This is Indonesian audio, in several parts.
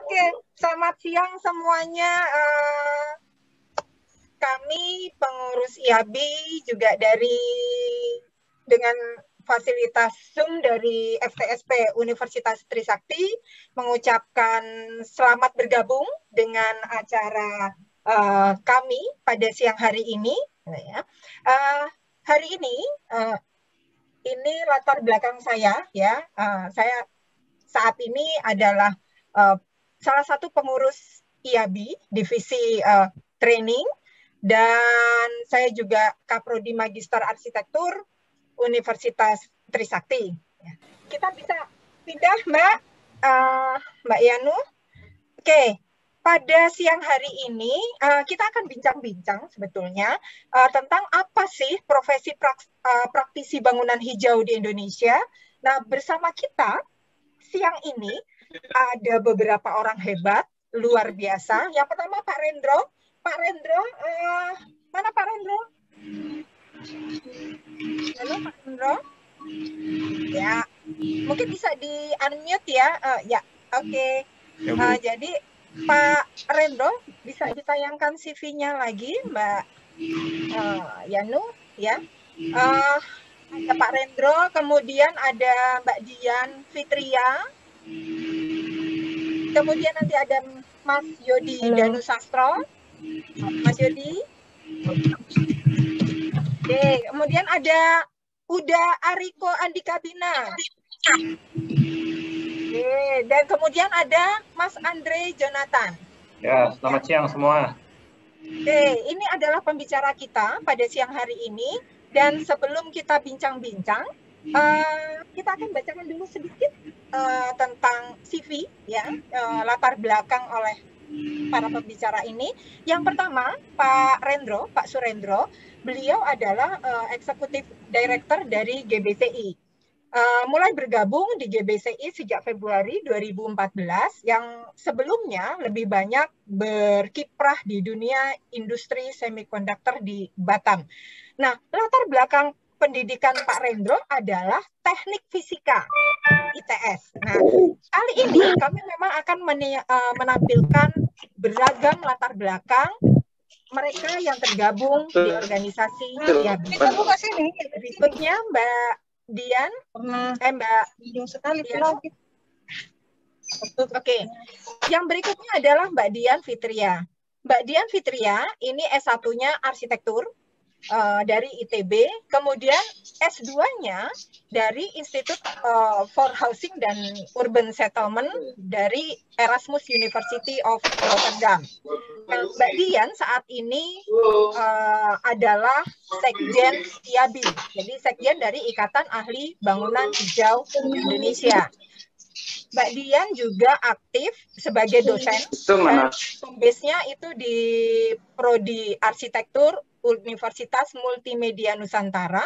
Oke, selamat siang semuanya. Kami pengurus IABI juga dengan fasilitas Zoom dari FTSP Universitas Trisakti mengucapkan selamat bergabung dengan acara kami pada siang hari ini. Hari ini latar belakang saya ya. Saya saat ini adalah salah satu pengurus IABI divisi training, dan saya juga Kaprodi Magister Arsitektur Universitas Trisakti. Kita bisa pindah, Mbak Yanu. Oke, pada siang hari ini kita akan bincang-bincang sebetulnya tentang apa sih profesi praktisi bangunan hijau di Indonesia. Nah, bersama kita siang ini ada beberapa orang hebat, luar biasa. Yang pertama Pak Rendro. Pak Rendro, mana Pak Rendro? Halo Pak Rendro? Ya, mungkin bisa di-unmute ya. Ya, oke. Jadi Pak Rendro, bisa ditayangkan CV-nya lagi, Mbak Yanu, ya. Ada Pak Rendro, kemudian ada Mbak Dian Fitria, kemudian nanti ada Mas Yodi Danusastro. Mas Yodi. Oke, kemudian ada Uda Ariko Andikabina. Oke, dan kemudian ada Mas Andre Jonathan. Ya, selamat siang semua. Oke, ini adalah pembicara kita pada siang hari ini. Dan sebelum kita bincang-bincang, kita akan bacakan dulu sedikit tentang CV, ya, latar belakang oleh para pembicara ini. Yang pertama, Pak Surendro, beliau adalah Executive Director dari GBCI. Mulai bergabung di GBCI sejak Februari 2014, yang sebelumnya lebih banyak berkiprah di dunia industri semikonduktor di Batam. Nah, latar belakang pendidikan Pak Rendro adalah teknik fisika ITS. Nah, kali ini kami memang akan menampilkan beragam latar belakang mereka yang tergabung di organisasi IABI. Berikutnya Mbak Dian, Mbak Dian. Oke, yang berikutnya adalah Mbak Dian Fitria. Mbak Dian Fitria ini S1-nya arsitektur dari ITB, kemudian S2-nya dari Institute for Housing dan Urban Settlement dari Erasmus University of Rotterdam. Nah, Mbak Dian saat ini adalah Sekjen IABI, jadi Sekjen dari Ikatan Ahli Bangunan Hijau Indonesia. Mbak Dian juga aktif sebagai dosen, base-nya itu di Prodi Arsitektur Universitas Multimedia Nusantara,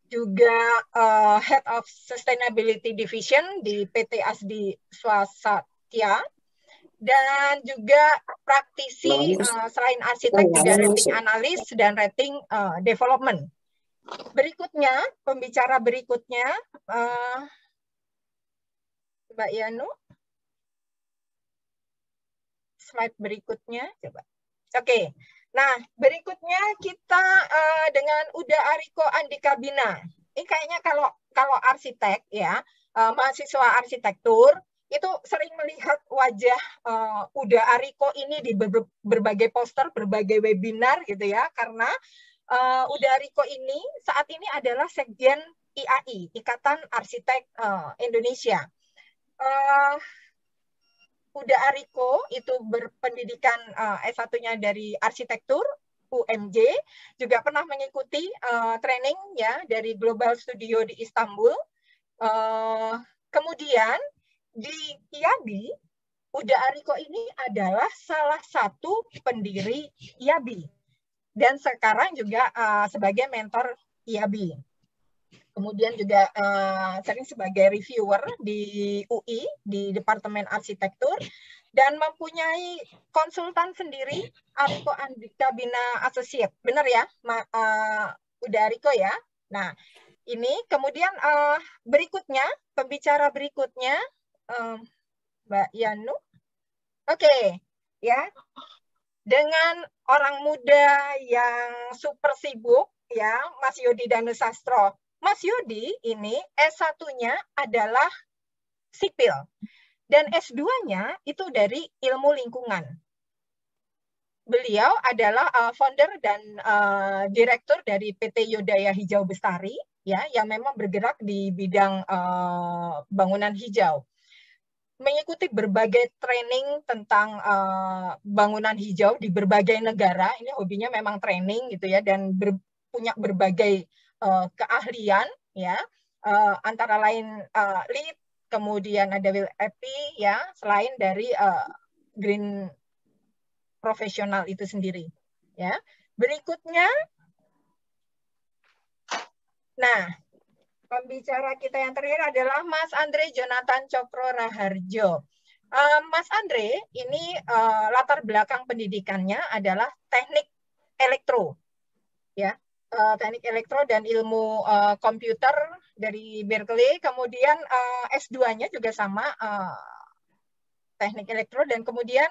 juga Head of Sustainability Division di PT Asdi Swasatya, dan juga praktisi selain arsitek juga rating analis dan rating development. Berikutnya, pembicara berikutnya, Mbak Yanu, slide berikutnya, coba. Oke, nah berikutnya kita dengan Uda Ariko Andikabina. Ini kayaknya kalau arsitek ya, mahasiswa arsitektur itu sering melihat wajah Uda Ariko ini di berbagai poster, berbagai webinar gitu ya, karena Uda Ariko ini saat ini adalah Sekjen IAI, Ikatan Arsitek Indonesia. Uda Ariko itu berpendidikan S1-nya dari arsitektur UMJ, juga pernah mengikuti training ya dari Global Studio di Istanbul. Kemudian di IABI, Uda Ariko ini adalah salah satu pendiri IABI dan sekarang juga sebagai mentor IABI. Kemudian juga sering sebagai reviewer di UI, di Departemen Arsitektur, dan mempunyai konsultan sendiri, Ariko Andikabina Associate. Benar ya, Uda Ariko ya? Nah, ini kemudian berikutnya, pembicara berikutnya, Mbak Yanu. Oke, ya. Dengan orang muda yang super sibuk, ya, Mas Yodi Danusastro. Mas Yodi ini S1-nya adalah sipil dan S2-nya itu dari ilmu lingkungan. Beliau adalah founder dan direktur dari PT Yodaya Hijau Bestari, ya, yang memang bergerak di bidang bangunan hijau. Mengikuti berbagai training tentang bangunan hijau di berbagai negara. Ini hobinya memang training gitu ya, dan punya berbagai keahlian, ya, antara lain LEED, kemudian ada WLAP, ya, selain dari green profesional itu sendiri, ya. Berikutnya, nah, pembicara kita yang terakhir adalah Mas Andre Jonathan Cokro Raharjo. Mas Andre ini latar belakang pendidikannya adalah teknik elektro, ya, teknik elektro dan ilmu komputer dari Berkeley. Kemudian S2-nya juga sama, teknik elektro, dan kemudian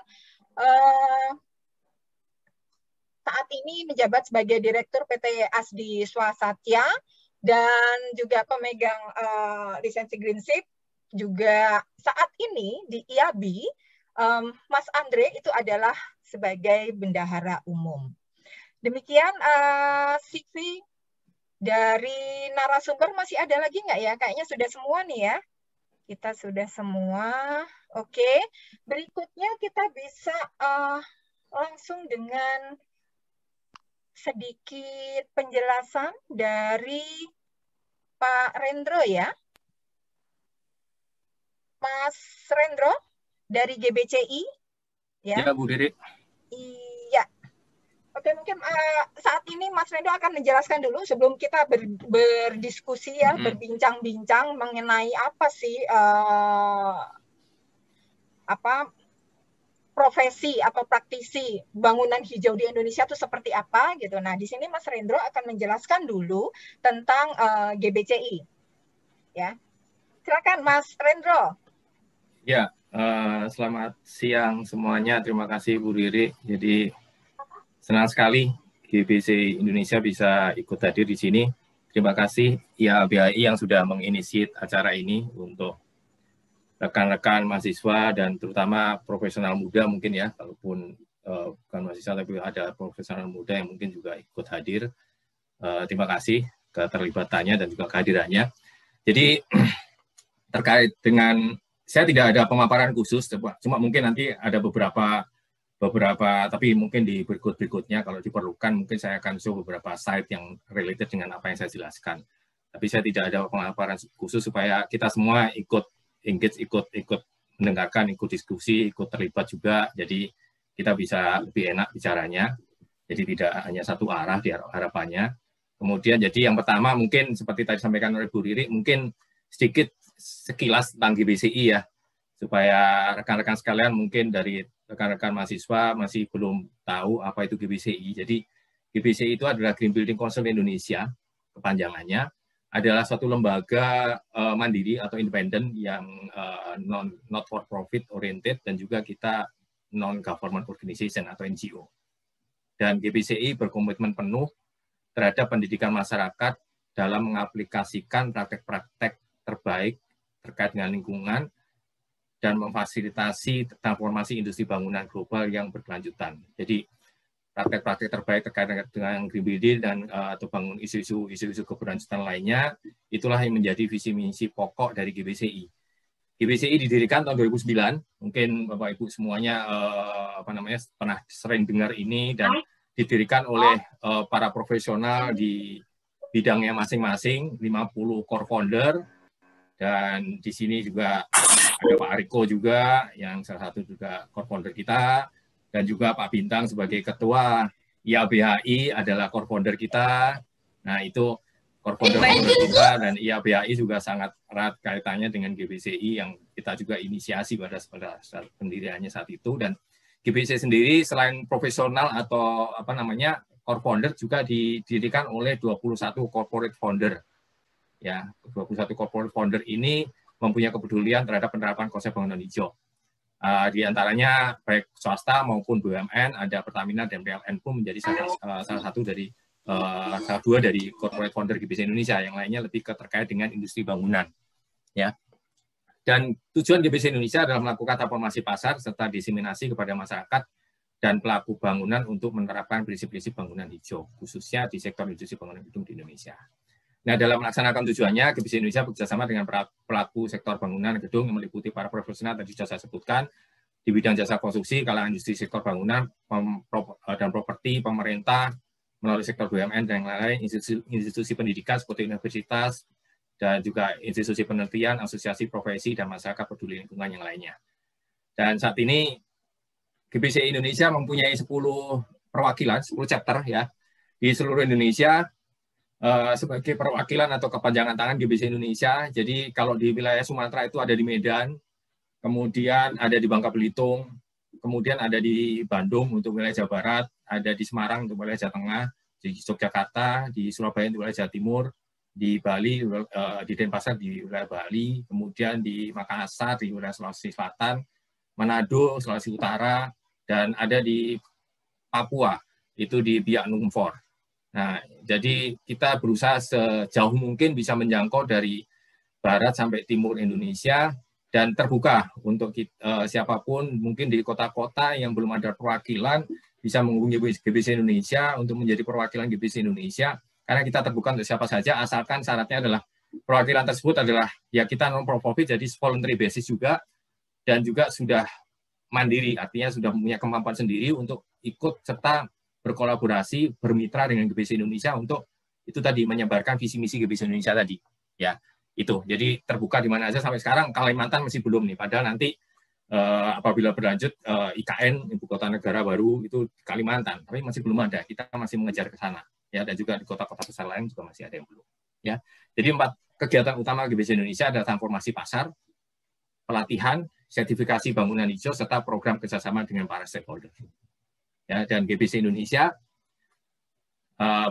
saat ini menjabat sebagai Direktur PT Asdi Swasatya dan juga pemegang lisensi Greenship. Juga saat ini di IAB, Mas Andre itu adalah sebagai bendahara umum. Demikian CV dari narasumber. Masih ada lagi nggak ya? Kayaknya sudah semua nih ya. Kita sudah semua. Oke. Berikutnya kita bisa langsung dengan sedikit penjelasan dari Pak Rendro, ya. Mas Rendro dari GBCI, ya. Ya, Bu Riri. Iya. Oke, mungkin saat ini Mas Rendro akan menjelaskan dulu sebelum kita berdiskusi, ya, berbincang-bincang mengenai apa sih profesi atau praktisi bangunan hijau di Indonesia itu seperti apa gitu. Nah, di sini Mas Rendro akan menjelaskan dulu tentang GBCI. Ya. Silakan Mas Rendro. Ya, selamat siang semuanya. Terima kasih Bu Riri. Jadi senang sekali GBC Indonesia bisa ikut hadir di sini. Terima kasih IABHI yang sudah menginisiat acara ini untuk rekan-rekan mahasiswa dan terutama profesional muda mungkin ya, kalaupun bukan mahasiswa tapi ada profesional muda yang mungkin juga ikut hadir. Terima kasih keterlibatannya dan juga kehadirannya. Jadi terkait dengan, saya tidak ada pemaparan khusus, cuma mungkin nanti ada beberapa tapi mungkin di berikutnya kalau diperlukan mungkin saya akan show beberapa slide yang related dengan apa yang saya jelaskan. Tapi saya tidak ada pemaparan khusus supaya kita semua ikut engage, ikut mendengarkan, ikut diskusi, ikut terlibat juga. Jadi kita bisa lebih enak bicaranya. Jadi tidak hanya satu arah di harapannya. Kemudian jadi yang pertama mungkin seperti tadi sampaikan oleh Bu Riri, mungkin sedikit sekilas tentang GBCI ya, supaya rekan-rekan sekalian mungkin dari rekan-rekan mahasiswa masih belum tahu apa itu GBCI. Jadi GBCI itu adalah Green Building Council Indonesia, kepanjangannya, adalah suatu lembaga mandiri atau independen yang not for profit oriented dan juga kita non government organization atau NGO. Dan GBCI berkomitmen penuh terhadap pendidikan masyarakat dalam mengaplikasikan praktek-praktek terbaik terkait dengan lingkungan dan memfasilitasi transformasi industri bangunan global yang berkelanjutan. Jadi praktek-praktek terbaik terkait dengan green building dan atau bangun isu-isu keberlanjutan lainnya, itulah yang menjadi visi misi pokok dari GBCI. GBCI didirikan tahun 2009, mungkin Bapak Ibu semuanya pernah sering dengar ini, dan didirikan oleh para profesional di bidangnya masing-masing, 50 core founder, dan di sini juga ada Pak Ariko juga, yang salah satu juga core founder kita, dan juga Pak Bintang sebagai ketua IABHI adalah core founder kita. Nah, itu core founder kita, dan IABHI juga sangat erat kaitannya dengan GBCI yang kita juga inisiasi pada saat pendiriannya saat itu. Dan GBCI sendiri selain profesional atau core founder juga didirikan oleh 21 corporate founder. Ya, 21 corporate founder ini mempunyai kepedulian terhadap penerapan konsep bangunan hijau. Di antaranya baik swasta maupun BUMN, ada Pertamina dan PLN pun menjadi salah dua dari corporate founder GBC Indonesia. Yang lainnya lebih terkait dengan industri bangunan, ya. Dan tujuan GBC Indonesia adalah melakukan transformasi pasar serta diseminasi kepada masyarakat dan pelaku bangunan untuk menerapkan prinsip-prinsip bangunan hijau, khususnya di sektor industri bangunan gedung di Indonesia. Nah, dalam melaksanakan tujuannya, GBC Indonesia bekerjasama dengan pelaku sektor bangunan gedung yang meliputi para profesional tadi sudah saya sebutkan di bidang jasa konstruksi, kalangan industri sektor bangunan dan properti, pemerintah, melalui sektor BUMN dan yang lain, institusi pendidikan seperti universitas, dan juga institusi penelitian, asosiasi profesi, dan masyarakat peduli lingkungan yang lainnya. Dan saat ini, GBC Indonesia mempunyai 10 perwakilan, 10 chapter ya, di seluruh Indonesia, sebagai perwakilan atau kepanjangan tangan GBC Indonesia. Jadi kalau di wilayah Sumatera itu ada di Medan, kemudian ada di Bangka Belitung, kemudian ada di Bandung untuk wilayah Jawa Barat, ada di Semarang untuk wilayah Jawa Tengah, di Yogyakarta, di Surabaya untuk wilayah Jawa Timur, di Bali, di Denpasar di wilayah Bali, kemudian di Makassar di wilayah Sulawesi Selatan, Manado, Sulawesi Utara, dan ada di Papua, itu di Biak Numfor. Nah, jadi kita berusaha sejauh mungkin bisa menjangkau dari barat sampai timur Indonesia dan terbuka untuk siapapun mungkin di kota-kota yang belum ada perwakilan bisa menghubungi GBC Indonesia untuk menjadi perwakilan GBC Indonesia karena kita terbuka untuk siapa saja asalkan syaratnya adalah perwakilan tersebut adalah ya kita non profit jadi voluntary basis juga dan juga sudah mandiri artinya sudah punya kemampuan sendiri untuk ikut serta berkolaborasi, bermitra dengan GBC Indonesia untuk itu tadi menyebarkan visi misi GBC Indonesia tadi, ya itu. Jadi terbuka di mana aja sampai sekarang Kalimantan masih belum nih. Padahal nanti apabila berlanjut IKN ibu kota negara baru itu Kalimantan, tapi masih belum ada. Kita masih mengejar ke sana, ya dan juga di kota-kota besar lain juga masih ada yang belum, ya. Jadi 4 kegiatan utama GBC Indonesia adalah transformasi pasar, pelatihan, sertifikasi bangunan hijau serta program kerjasama dengan para stakeholder. Ya, dan GBC Indonesia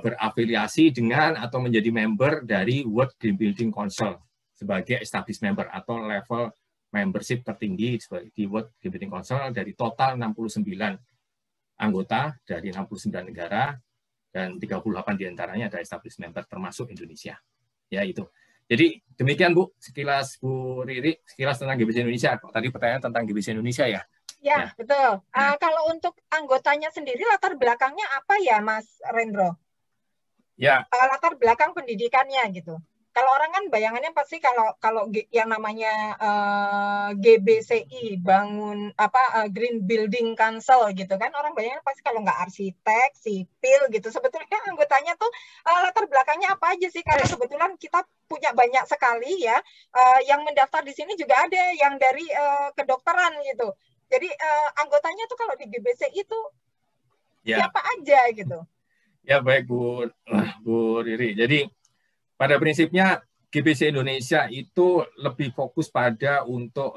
berafiliasi dengan atau menjadi member dari World Green Building Council sebagai established member atau level membership tertinggi di World Green Building Council dari total 69 anggota dari 69 negara dan 38 diantaranya ada established member termasuk Indonesia. Ya itu. Jadi demikian Bu, sekilas Bu Riri, sekilas tentang GBC Indonesia. Tadi pertanyaan tentang GBC Indonesia ya. Ya, betul. Kalau untuk anggotanya sendiri, latar belakangnya apa ya, Mas Rendro? Ya. Latar belakang pendidikannya gitu. Kalau orang kan bayangannya pasti kalau yang namanya GBCI, Green Building Council gitu kan, orang bayangannya pasti kalau nggak arsitek, sipil gitu. Sebetulnya anggotanya tuh latar belakangnya apa aja sih? Karena kebetulan kita punya banyak sekali ya, yang mendaftar di sini juga ada yang dari kedokteran gitu. Jadi anggotanya tuh kalau di GBC itu siapa aja gitu? Ya baik Bu Riri. Jadi pada prinsipnya GBC Indonesia itu lebih fokus pada untuk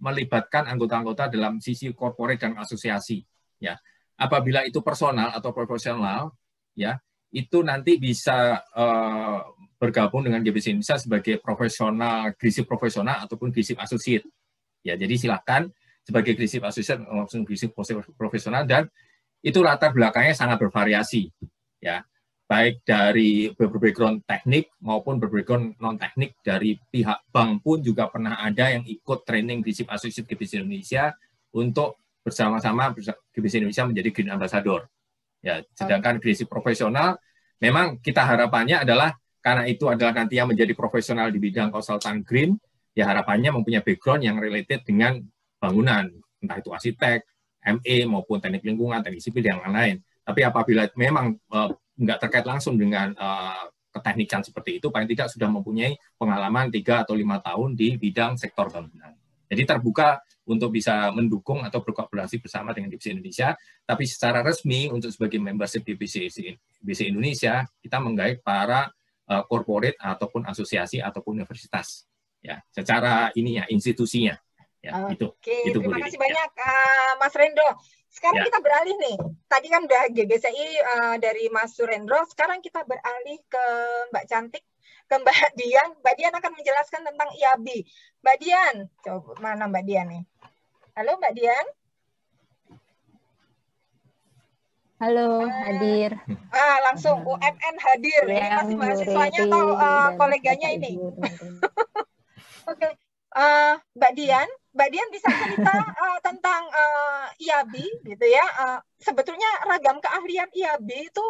melibatkan anggota-anggota dalam sisi corporate dan asosiasi. Ya, apabila itu personal atau profesional, ya itu nanti bisa bergabung dengan GBC Indonesia sebagai profesional, GRISIP profesional ataupun GRISIP associate. Ya, jadi silakan sebagai GRISIP associate maupun GRISIP profesional dan itu latar belakangnya sangat bervariasi. Ya, baik dari background teknik maupun background non teknik dari pihak bank pun juga pernah ada yang ikut training GRISIP associate GBC Indonesia untuk bersama-sama GBC Indonesia menjadi Green Ambassador. Ya, sedangkan GRISIP profesional memang kita harapannya adalah karena itu adalah nanti yang menjadi profesional di bidang konsultan green, ya harapannya mempunyai background yang related dengan bangunan, entah itu arsitek, ME maupun teknik lingkungan, teknik sipil dan lain-lain. Tapi apabila memang nggak terkait langsung dengan keteknikan seperti itu, paling tidak sudah mempunyai pengalaman 3 atau 5 tahun di bidang sektor bangunan. Jadi terbuka untuk bisa mendukung atau berkolaborasi bersama dengan GBC Indonesia, tapi secara resmi untuk sebagai membership GBC Indonesia, kita menggait para corporate ataupun asosiasi ataupun universitas. Ya, secara ini ya institusinya. Ya, itu terima kasih banyak Mas Rendro. Sekarang kita beralih nih. Tadi kan udah GBCI dari Mas Surendro, sekarang kita beralih ke Mbak Cantik. ke Mbak Dian. Mbak Dian akan menjelaskan tentang IAB. Mbak Dian, coba mana Mbak Dian nih? Halo Mbak Dian. Halo, hadir. Langsung UMN hadir. Ini pasti mahasiswanya atau koleganya ini. Oke, Mbak Dian bisa cerita tentang IAB gitu ya. Sebetulnya ragam keahlian IAB itu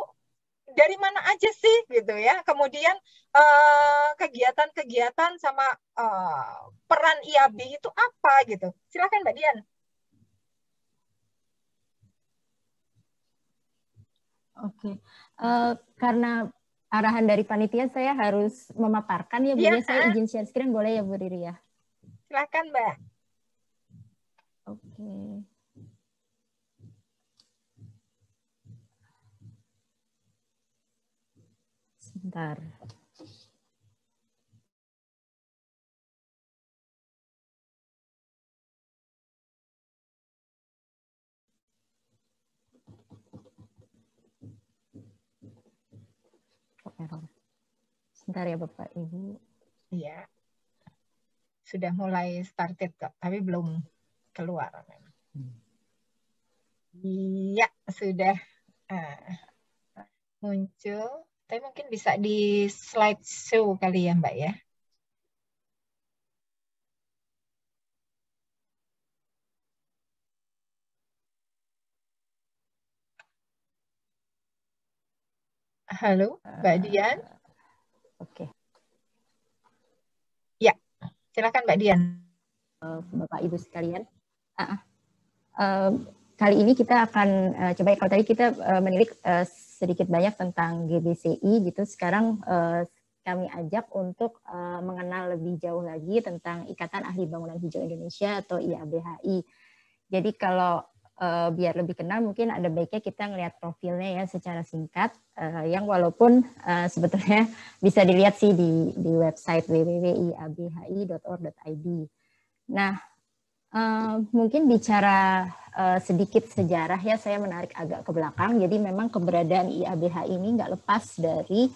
dari mana aja sih gitu ya. Kemudian kegiatan-kegiatan sama peran IAB itu apa gitu. Silakan Mbak Dian. Oke, karena arahan dari panitia saya harus memaparkan ya Bu, saya izin share screen boleh ya Bu Riri ya? Silakan Mbak. Oke. Sebentar. Sebentar ya Bapak Ibu. Iya. Sudah mulai started kok, tapi belum keluar. Iya, sudah muncul. Tapi mungkin bisa di slideshow kali ya Mbak ya. Halo, Mbak Dian. Oke. Ya, silakan Mbak Dian. Bapak Ibu sekalian. Kali ini kita akan coba, kalau tadi kita menilik sedikit banyak tentang GBCI gitu, sekarang kami ajak untuk mengenal lebih jauh lagi tentang Ikatan Ahli Bangunan Hijau Indonesia atau IABHI. Jadi kalau biar lebih kenal mungkin ada baiknya kita ngelihat profilnya ya secara singkat, yang walaupun sebetulnya bisa dilihat sih di website www.iabhi.org.id. Nah, mungkin bicara sedikit sejarah ya, saya menarik agak ke belakang. Jadi memang keberadaan IABHI ini nggak lepas dari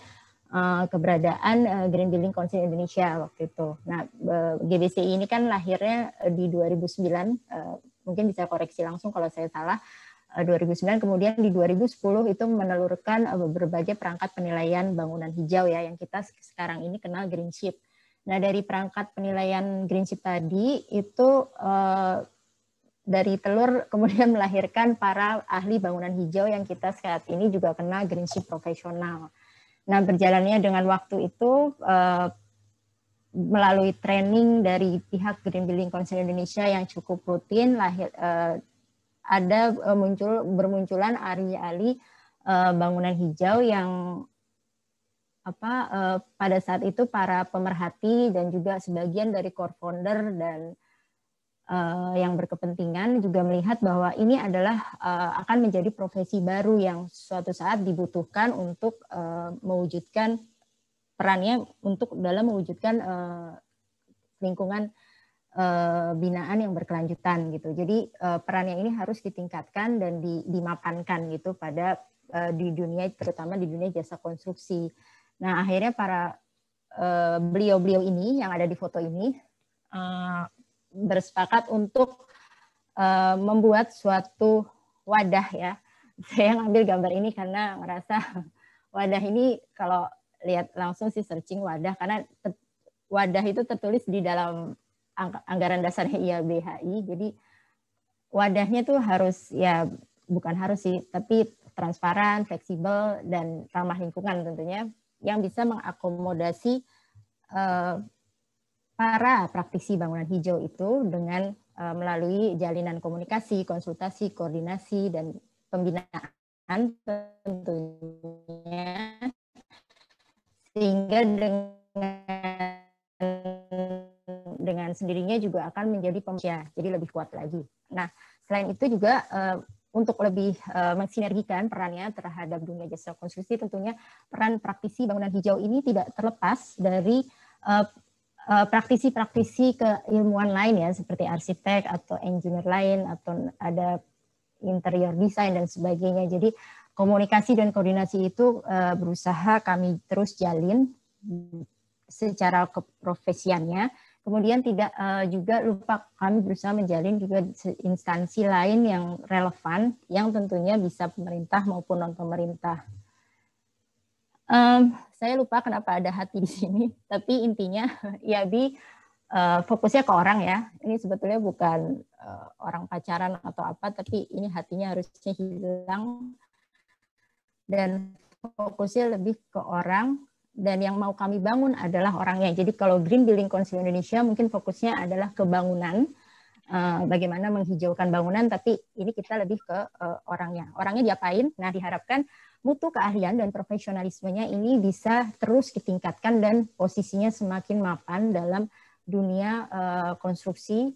keberadaan Green Building Council Indonesia waktu itu. Nah, GBCI ini kan lahirnya di 2009, mungkin bisa koreksi langsung kalau saya salah, 2009, kemudian di 2010 itu menelurkan berbagai perangkat penilaian bangunan hijau ya, yang kita sekarang ini kenal Greenship. Nah, dari perangkat penilaian Greenship tadi itu dari telur kemudian melahirkan para ahli bangunan hijau yang kita saat ini juga kenal Greenship profesional. Nah, berjalannya dengan waktu itu melalui training dari pihak Green Building Council Indonesia yang cukup rutin, ada bermunculan ahli-ahli bangunan hijau yang pada saat itu para pemerhati dan juga sebagian dari core founder dan yang berkepentingan juga melihat bahwa ini adalah akan menjadi profesi baru yang suatu saat dibutuhkan untuk mewujudkan perannya untuk dalam mewujudkan lingkungan binaan yang berkelanjutan gitu. Jadi perannya ini harus ditingkatkan dan dimapankan gitu pada di dunia, terutama di dunia jasa konstruksi. Nah, akhirnya para beliau-beliau ini yang ada di foto ini bersepakat untuk membuat suatu wadah ya. Saya ngambil gambar ini karena merasa wadah ini kalau lihat langsung sih searching wadah, karena wadah itu tertulis di dalam anggaran dasarnya IABHI. Jadi wadahnya tuh harus ya, bukan harus sih, tapi transparan, fleksibel, dan ramah lingkungan tentunya, yang bisa mengakomodasi para praktisi bangunan hijau itu dengan melalui jalinan komunikasi, konsultasi, koordinasi, dan pembinaan tentunya, sehingga dengan sendirinya juga akan menjadi pembicara, jadi lebih kuat lagi. Nah, selain itu juga untuk lebih mensinergikan perannya terhadap dunia jasa konstruksi, tentunya peran praktisi bangunan hijau ini tidak terlepas dari praktisi-praktisi keilmuan lain ya, seperti arsitek atau engineer lain, atau ada interior design dan sebagainya. Jadi komunikasi dan koordinasi itu berusaha kami terus jalin secara keprofesiannya. Kemudian tidak juga lupa kami berusaha menjalin juga instansi lain yang relevan, yang tentunya bisa pemerintah maupun non pemerintah. Saya lupa kenapa ada hati di sini, tapi intinya IABI fokusnya ke orang ya. Ini sebetulnya bukan orang pacaran atau apa, tapi ini hatinya harusnya hilang dan fokusnya lebih ke orang. Dan yang mau kami bangun adalah orangnya. Jadi kalau Green Building Council Indonesia mungkin fokusnya adalah ke bangunan, bagaimana menghijaukan bangunan, tapi ini kita lebih ke orangnya. Orangnya diapain? Nah, diharapkan mutu keahlian dan profesionalismenya ini bisa terus ditingkatkan dan posisinya semakin mapan dalam dunia konstruksi,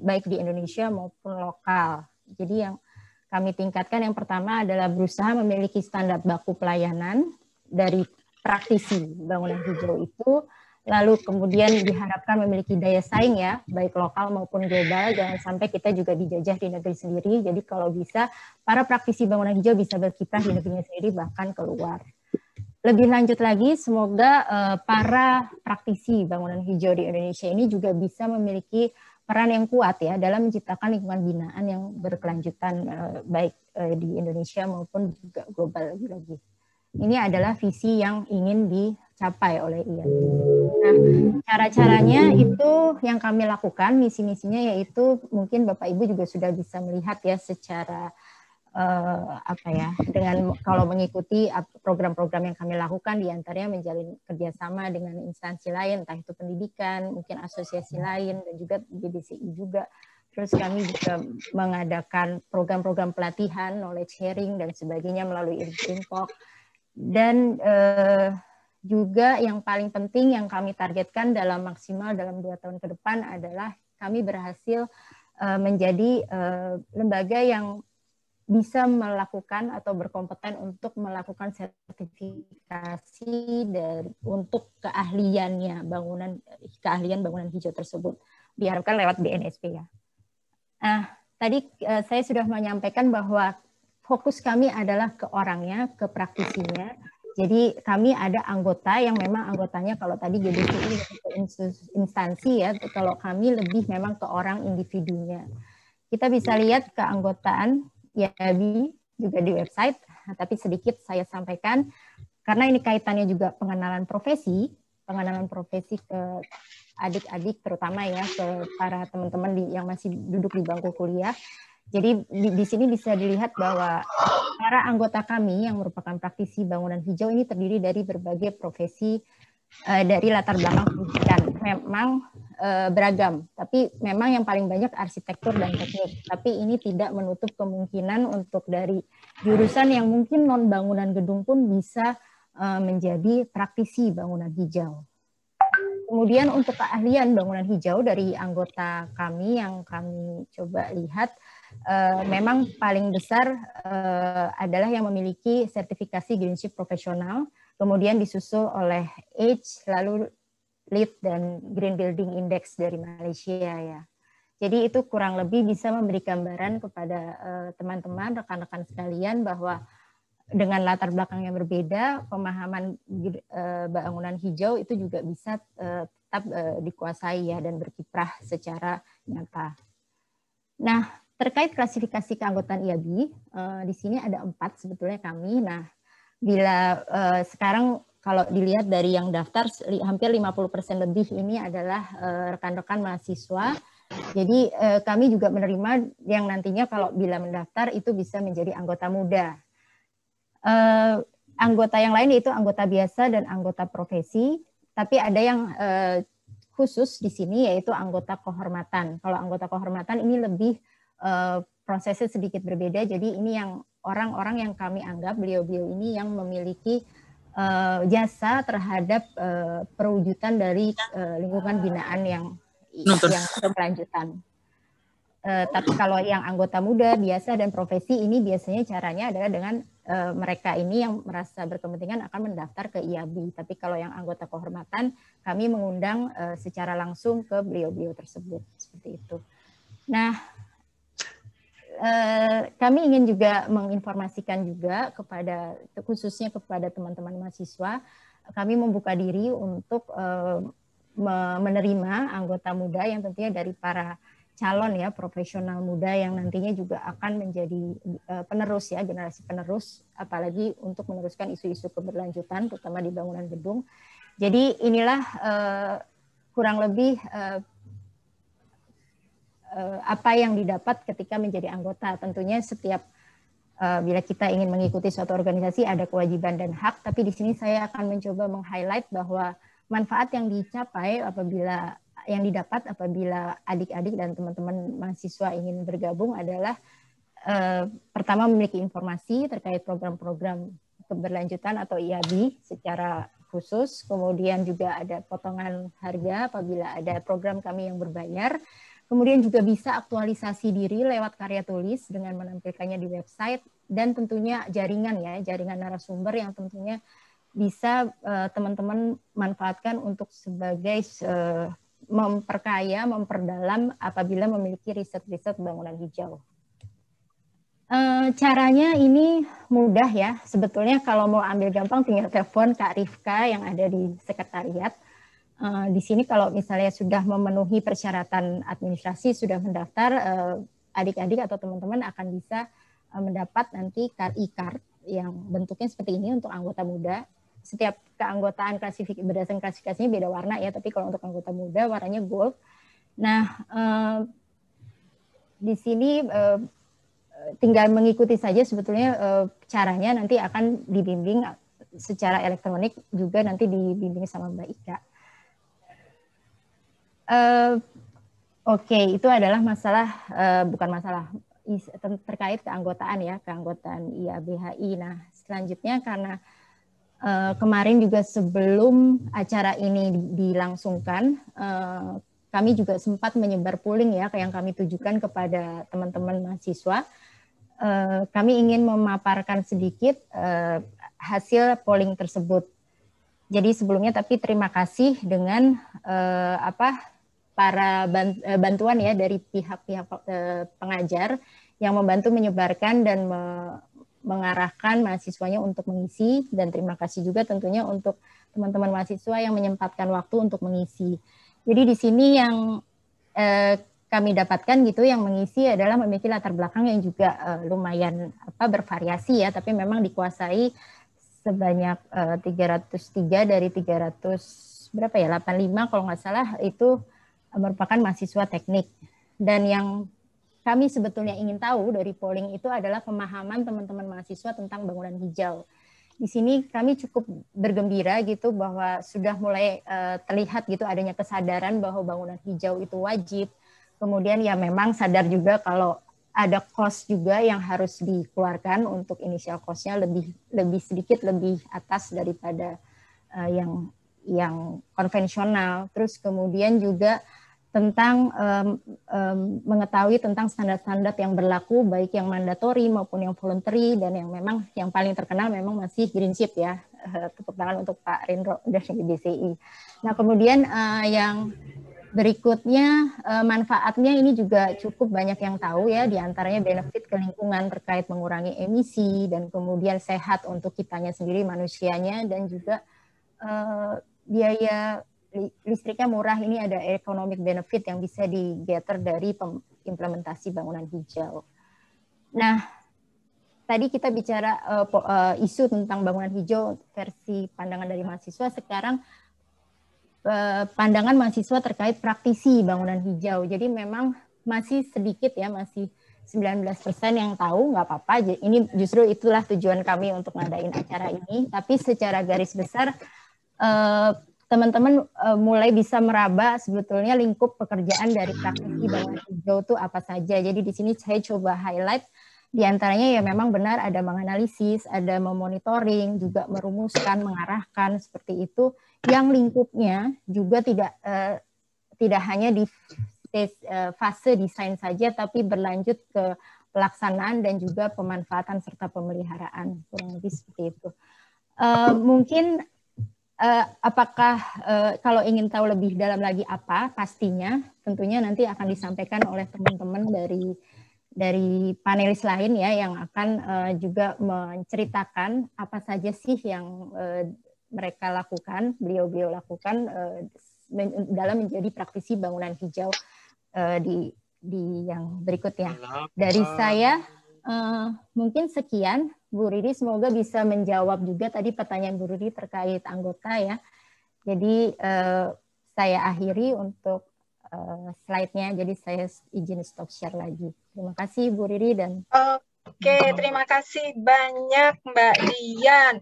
baik di Indonesia maupun lokal. Jadi yang kami tingkatkan yang pertama adalah berusaha memiliki standar baku pelayanan dari praktisi bangunan hijau itu, lalu kemudian diharapkan memiliki daya saing ya, baik lokal maupun global, jangan sampai kita juga dijajah di negeri sendiri, jadi kalau bisa para praktisi bangunan hijau bisa berkiprah di negerinya sendiri bahkan keluar. Lebih lanjut lagi, semoga para praktisi bangunan hijau di Indonesia ini juga bisa memiliki peran yang kuat ya dalam menciptakan lingkungan binaan yang berkelanjutan baik di Indonesia maupun juga global lagi. Ini adalah visi yang ingin dicapai oleh IABI. Nah, cara-caranya itu yang kami lakukan, misi-misinya yaitu mungkin Bapak Ibu juga sudah bisa melihat ya secara dengan kalau mengikuti program-program yang kami lakukan, diantaranya menjalin kerjasama dengan instansi lain, entah itu pendidikan, mungkin asosiasi lain, dan juga BBCI juga. Terus kami juga mengadakan program-program pelatihan, knowledge sharing, dan sebagainya melalui Infok. Dan juga yang paling penting yang kami targetkan dalam maksimal dalam 2 tahun ke depan adalah kami berhasil menjadi lembaga yang bisa melakukan atau berkompeten untuk melakukan sertifikasi untuk keahlian bangunan hijau tersebut. Diharapkan lewat BNSP ya. Nah, tadi saya sudah menyampaikan bahwa fokus kami adalah ke orangnya, ke praktisinya. Jadi kami ada anggota yang memang anggotanya kalau tadi GBCI ke instansi ya, kalau kami lebih memang ke orang individunya. Kita bisa lihat keanggotaan IABI juga di website, tapi sedikit saya sampaikan karena ini kaitannya juga pengenalan profesi ke adik-adik terutama ya ke para teman-teman yang masih duduk di bangku kuliah. Jadi di sini bisa dilihat bahwa para anggota kami yang merupakan praktisi bangunan hijau ini terdiri dari berbagai profesi dari latar belakang pendidikan. Memang beragam, tapi memang yang paling banyak arsitektur dan teknik. Tapi ini tidak menutup kemungkinan untuk dari jurusan yang mungkin non bangunan gedung pun bisa menjadi praktisi bangunan hijau. Kemudian untuk keahlian bangunan hijau dari anggota kami yang kami coba lihat, memang paling besar adalah yang memiliki sertifikasi greenship profesional, kemudian disusul oleh Age, lalu LEED dan Green Building Index dari Malaysia ya. Jadi itu kurang lebih bisa memberi gambaran kepada teman-teman, rekan-rekan sekalian bahwa dengan latar belakang yang berbeda, pemahaman bangunan hijau itu juga bisa tetap dikuasai ya dan berkiprah secara nyata. Nah, terkait klasifikasi keanggotaan IABI, di sini ada 4 sebetulnya kami. Nah, bila sekarang kalau dilihat dari yang daftar, hampir 50% lebih ini adalah rekan-rekan mahasiswa. Jadi kami juga menerima yang nantinya kalau bila mendaftar itu bisa menjadi anggota muda. Anggota yang lain yaitu anggota biasa dan anggota profesi, tapi ada yang khusus di sini yaitu anggota kehormatan. Kalau anggota kehormatan ini lebih prosesnya sedikit berbeda, jadi ini yang orang-orang yang kami anggap beliau-beliau ini yang memiliki jasa terhadap perwujudan dari lingkungan binaan yang berkelanjutan. Tapi kalau yang anggota muda, biasa, dan profesi ini biasanya caranya adalah dengan mereka ini yang merasa berkepentingan akan mendaftar ke IABI. Tapi kalau yang anggota kehormatan, kami mengundang secara langsung ke beliau-beliau tersebut. Seperti itu. Nah, kami ingin juga menginformasikan juga kepada, khususnya kepada teman-teman mahasiswa, kami membuka diri untuk menerima anggota muda yang tentunya dari para calon ya profesional muda yang nantinya juga akan menjadi penerus ya, generasi penerus, apalagi untuk meneruskan isu-isu keberlanjutan terutama di bangunan gedung. Jadi inilah kurang lebih apa yang didapat ketika menjadi anggota. Tentunya setiap bila kita ingin mengikuti suatu organisasi ada kewajiban dan hak, tapi di sini saya akan mencoba meng-highlight bahwa manfaat yang dicapai apabila yang didapat apabila adik-adik dan teman-teman mahasiswa ingin bergabung adalah pertama memiliki informasi terkait program-program keberlanjutan atau IAB secara khusus, kemudian juga ada potongan harga apabila ada program kami yang berbayar. Kemudian juga bisa aktualisasi diri lewat karya tulis dengan menampilkannya di website, dan tentunya jaringan ya, jaringan narasumber yang tentunya bisa teman-teman manfaatkan untuk sebagai memperkaya, memperdalam apabila memiliki riset-riset bangunan hijau. Caranya ini mudah ya, sebetulnya kalau mau ambil gampang tinggal telepon Kak Rifka yang ada di sekretariat. Di sini kalau misalnya sudah memenuhi persyaratan administrasi, sudah mendaftar, adik-adik atau teman-teman akan bisa mendapat nanti e-card yang bentuknya seperti ini untuk anggota muda. Setiap keanggotaan berdasarkan klasifikasinya beda warna ya, tapi kalau untuk anggota muda warnanya gold. Nah, di sini tinggal mengikuti saja sebetulnya caranya, nanti akan dibimbing secara elektronik juga, nanti dibimbing sama Mbak Ika. Oke, itu adalah masalah, bukan masalah terkait keanggotaan ya, keanggotaan IABHI. Nah, selanjutnya karena kemarin juga sebelum acara ini dilangsungkan, kami juga sempat menyebar polling ya, yang kami tujukan kepada teman-teman mahasiswa. Kami ingin memaparkan sedikit hasil polling tersebut. Jadi sebelumnya tapi terima kasih dengan para bantuan ya dari pihak-pihak pengajar yang membantu menyebarkan dan mengarahkan mahasiswanya untuk mengisi, dan terima kasih juga tentunya untuk teman-teman mahasiswa yang menyempatkan waktu untuk mengisi. Jadi di sini yang kami dapatkan gitu, yang mengisi adalah memiliki latar belakang yang juga lumayan bervariasi ya, tapi memang dikuasai sebanyak 303 dari 300 berapa ya, 85 kalau nggak salah, itu merupakan mahasiswa teknik. Dan yang kami sebetulnya ingin tahu dari polling itu adalah pemahaman teman-teman mahasiswa tentang bangunan hijau. Di sini kami cukup bergembira gitu bahwa sudah mulai terlihat gitu adanya kesadaran bahwa bangunan hijau itu wajib. Kemudian ya memang sadar juga kalau ada cost juga yang harus dikeluarkan untuk initial cost-nya lebih sedikit lebih atas daripada yang konvensional. Terus kemudian juga tentang mengetahui tentang standar-standar yang berlaku, baik yang mandatori maupun yang voluntary, dan yang memang yang paling terkenal memang masih Greenship ya. Tepuk tangan untuk Pak Rendro dari BCI. Nah kemudian yang berikutnya manfaatnya ini juga cukup banyak yang tahu ya, diantaranya benefit ke lingkungan terkait mengurangi emisi, dan kemudian sehat untuk kitanya sendiri manusianya, dan juga biaya listriknya murah. Ini ada economic benefit yang bisa digather dari implementasi bangunan hijau. Nah, tadi kita bicara isu tentang bangunan hijau versi pandangan dari mahasiswa. Sekarang pandangan mahasiswa terkait praktisi bangunan hijau. Jadi memang masih sedikit ya, masih 19% yang tahu, nggak apa-apa. Ini justru itulah tujuan kami untuk ngadain acara ini. Tapi secara garis besar teman-teman mulai bisa meraba sebetulnya lingkup pekerjaan dari praktisi bangunan hijau itu apa saja. Jadi di sini saya coba highlight diantaranya ya memang benar ada menganalisis, ada memonitoring, juga merumuskan, mengarahkan seperti itu. Yang lingkupnya juga tidak hanya di fase desain saja, tapi berlanjut ke pelaksanaan dan juga pemanfaatan serta pemeliharaan, kurang lebih seperti itu. Mungkin apakah kalau ingin tahu lebih dalam lagi apa, pastinya tentunya nanti akan disampaikan oleh teman-teman dari panelis lain ya, yang akan juga menceritakan apa saja sih yang mereka lakukan, beliau-beliau lakukan dalam menjadi praktisi bangunan hijau di yang berikutnya. Dari saya mungkin sekian, Bu Riri, semoga bisa menjawab juga tadi pertanyaan Bu Riri terkait anggota ya. Jadi saya akhiri untuk slide-nya, jadi saya izin stop share lagi. Terima kasih Bu Riri dan Oke, terima kasih banyak Mbak Dian.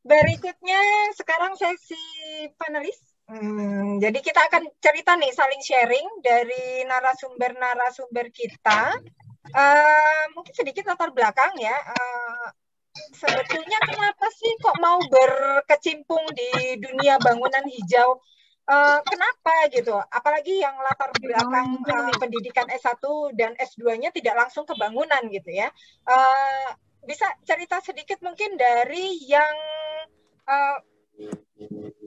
Berikutnya sekarang sesi panelis. Jadi kita akan cerita nih, saling sharing dari narasumber-narasumber kita. Mungkin sedikit latar belakang ya. Sebetulnya kenapa sih kok mau berkecimpung di dunia bangunan hijau? Kenapa gitu? Apalagi yang latar belakang pendidikan S1 dan S2-nya tidak langsung ke bangunan gitu ya. Bisa cerita sedikit mungkin dari yang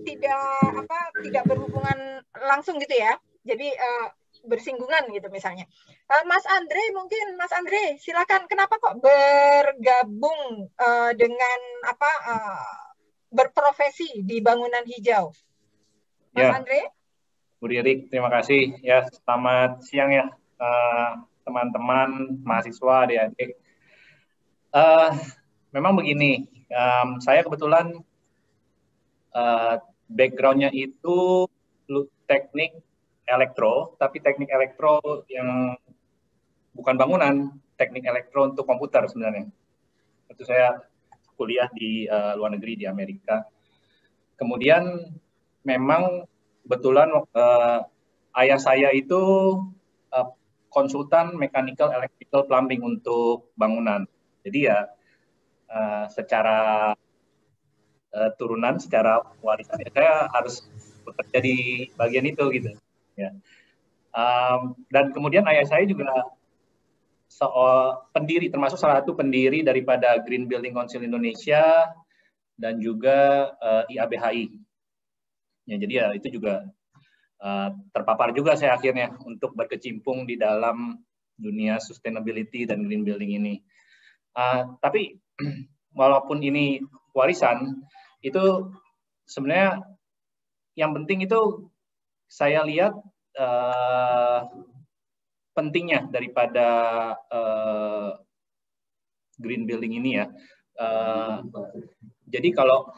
tidak berhubungan langsung gitu ya. Jadi bersinggungan gitu misalnya. Mas Andre, silakan. Kenapa kok bergabung dengan berprofesi di bangunan hijau? Mas Andre? Bu Riri, terima kasih. Ya, selamat siang ya teman-teman, mahasiswa, adik-adik. Memang begini, saya kebetulan background-nya itu teknik elektro, tapi teknik elektro yang bukan bangunan, teknik elektro untuk komputer sebenarnya. Itu saya kuliah di luar negeri, di Amerika. Kemudian memang kebetulan ayah saya itu konsultan mechanical electrical plumbing untuk bangunan. Jadi ya secara turunan, secara warisan ya saya harus bekerja di bagian itu gitu. Ya. Dan kemudian ayah saya juga pendiri, termasuk salah satu pendiri daripada Green Building Council Indonesia dan juga IABHI. Ya, jadi ya itu juga terpapar juga saya akhirnya untuk berkecimpung di dalam dunia sustainability dan green building ini. Tapi walaupun ini warisan, itu sebenarnya yang penting itu saya lihat pentingnya daripada green building ini ya. Jadi kalau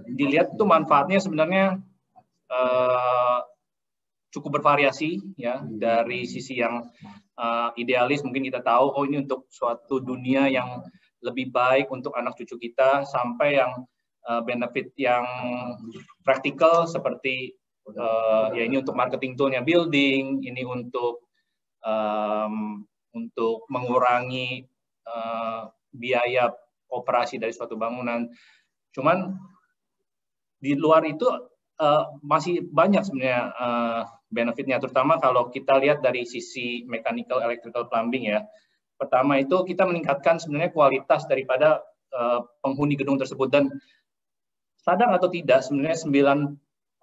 dilihat itu manfaatnya sebenarnya cukup bervariasi ya. Dari sisi yang idealis mungkin kita tahu oh ini untuk suatu dunia yang lebih baik untuk anak cucu kita, sampai yang benefit yang praktikal seperti ya ini untuk marketing toolnya building, ini untuk mengurangi biaya operasi dari suatu bangunan. Cuman di luar itu masih banyak sebenarnya benefitnya, terutama kalau kita lihat dari sisi mechanical electrical plumbing ya. Pertama itu kita meningkatkan sebenarnya kualitas daripada penghuni gedung tersebut, dan sadar atau tidak sebenarnya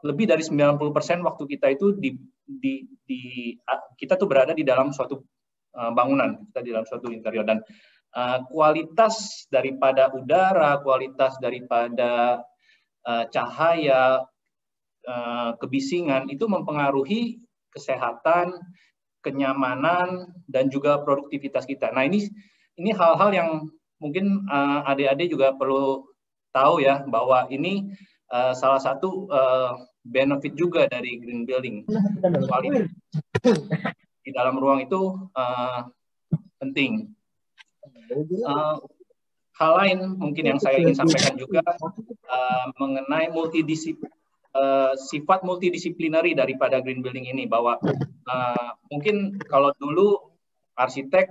lebih dari 90% waktu kita itu kita tuh berada di dalam suatu bangunan, kita di dalam suatu interior, dan kualitas daripada udara, kualitas daripada cahaya, kebisingan itu mempengaruhi kesehatan, kenyamanan, dan juga produktivitas kita. Nah ini hal-hal yang mungkin adik-adik juga perlu tahu ya, bahwa ini salah satu benefit juga dari green building. Kualitas di dalam ruang itu penting. Hal lain mungkin yang saya ingin sampaikan juga mengenai sifat multidisiplinary daripada green building ini, bahwa mungkin kalau dulu arsitek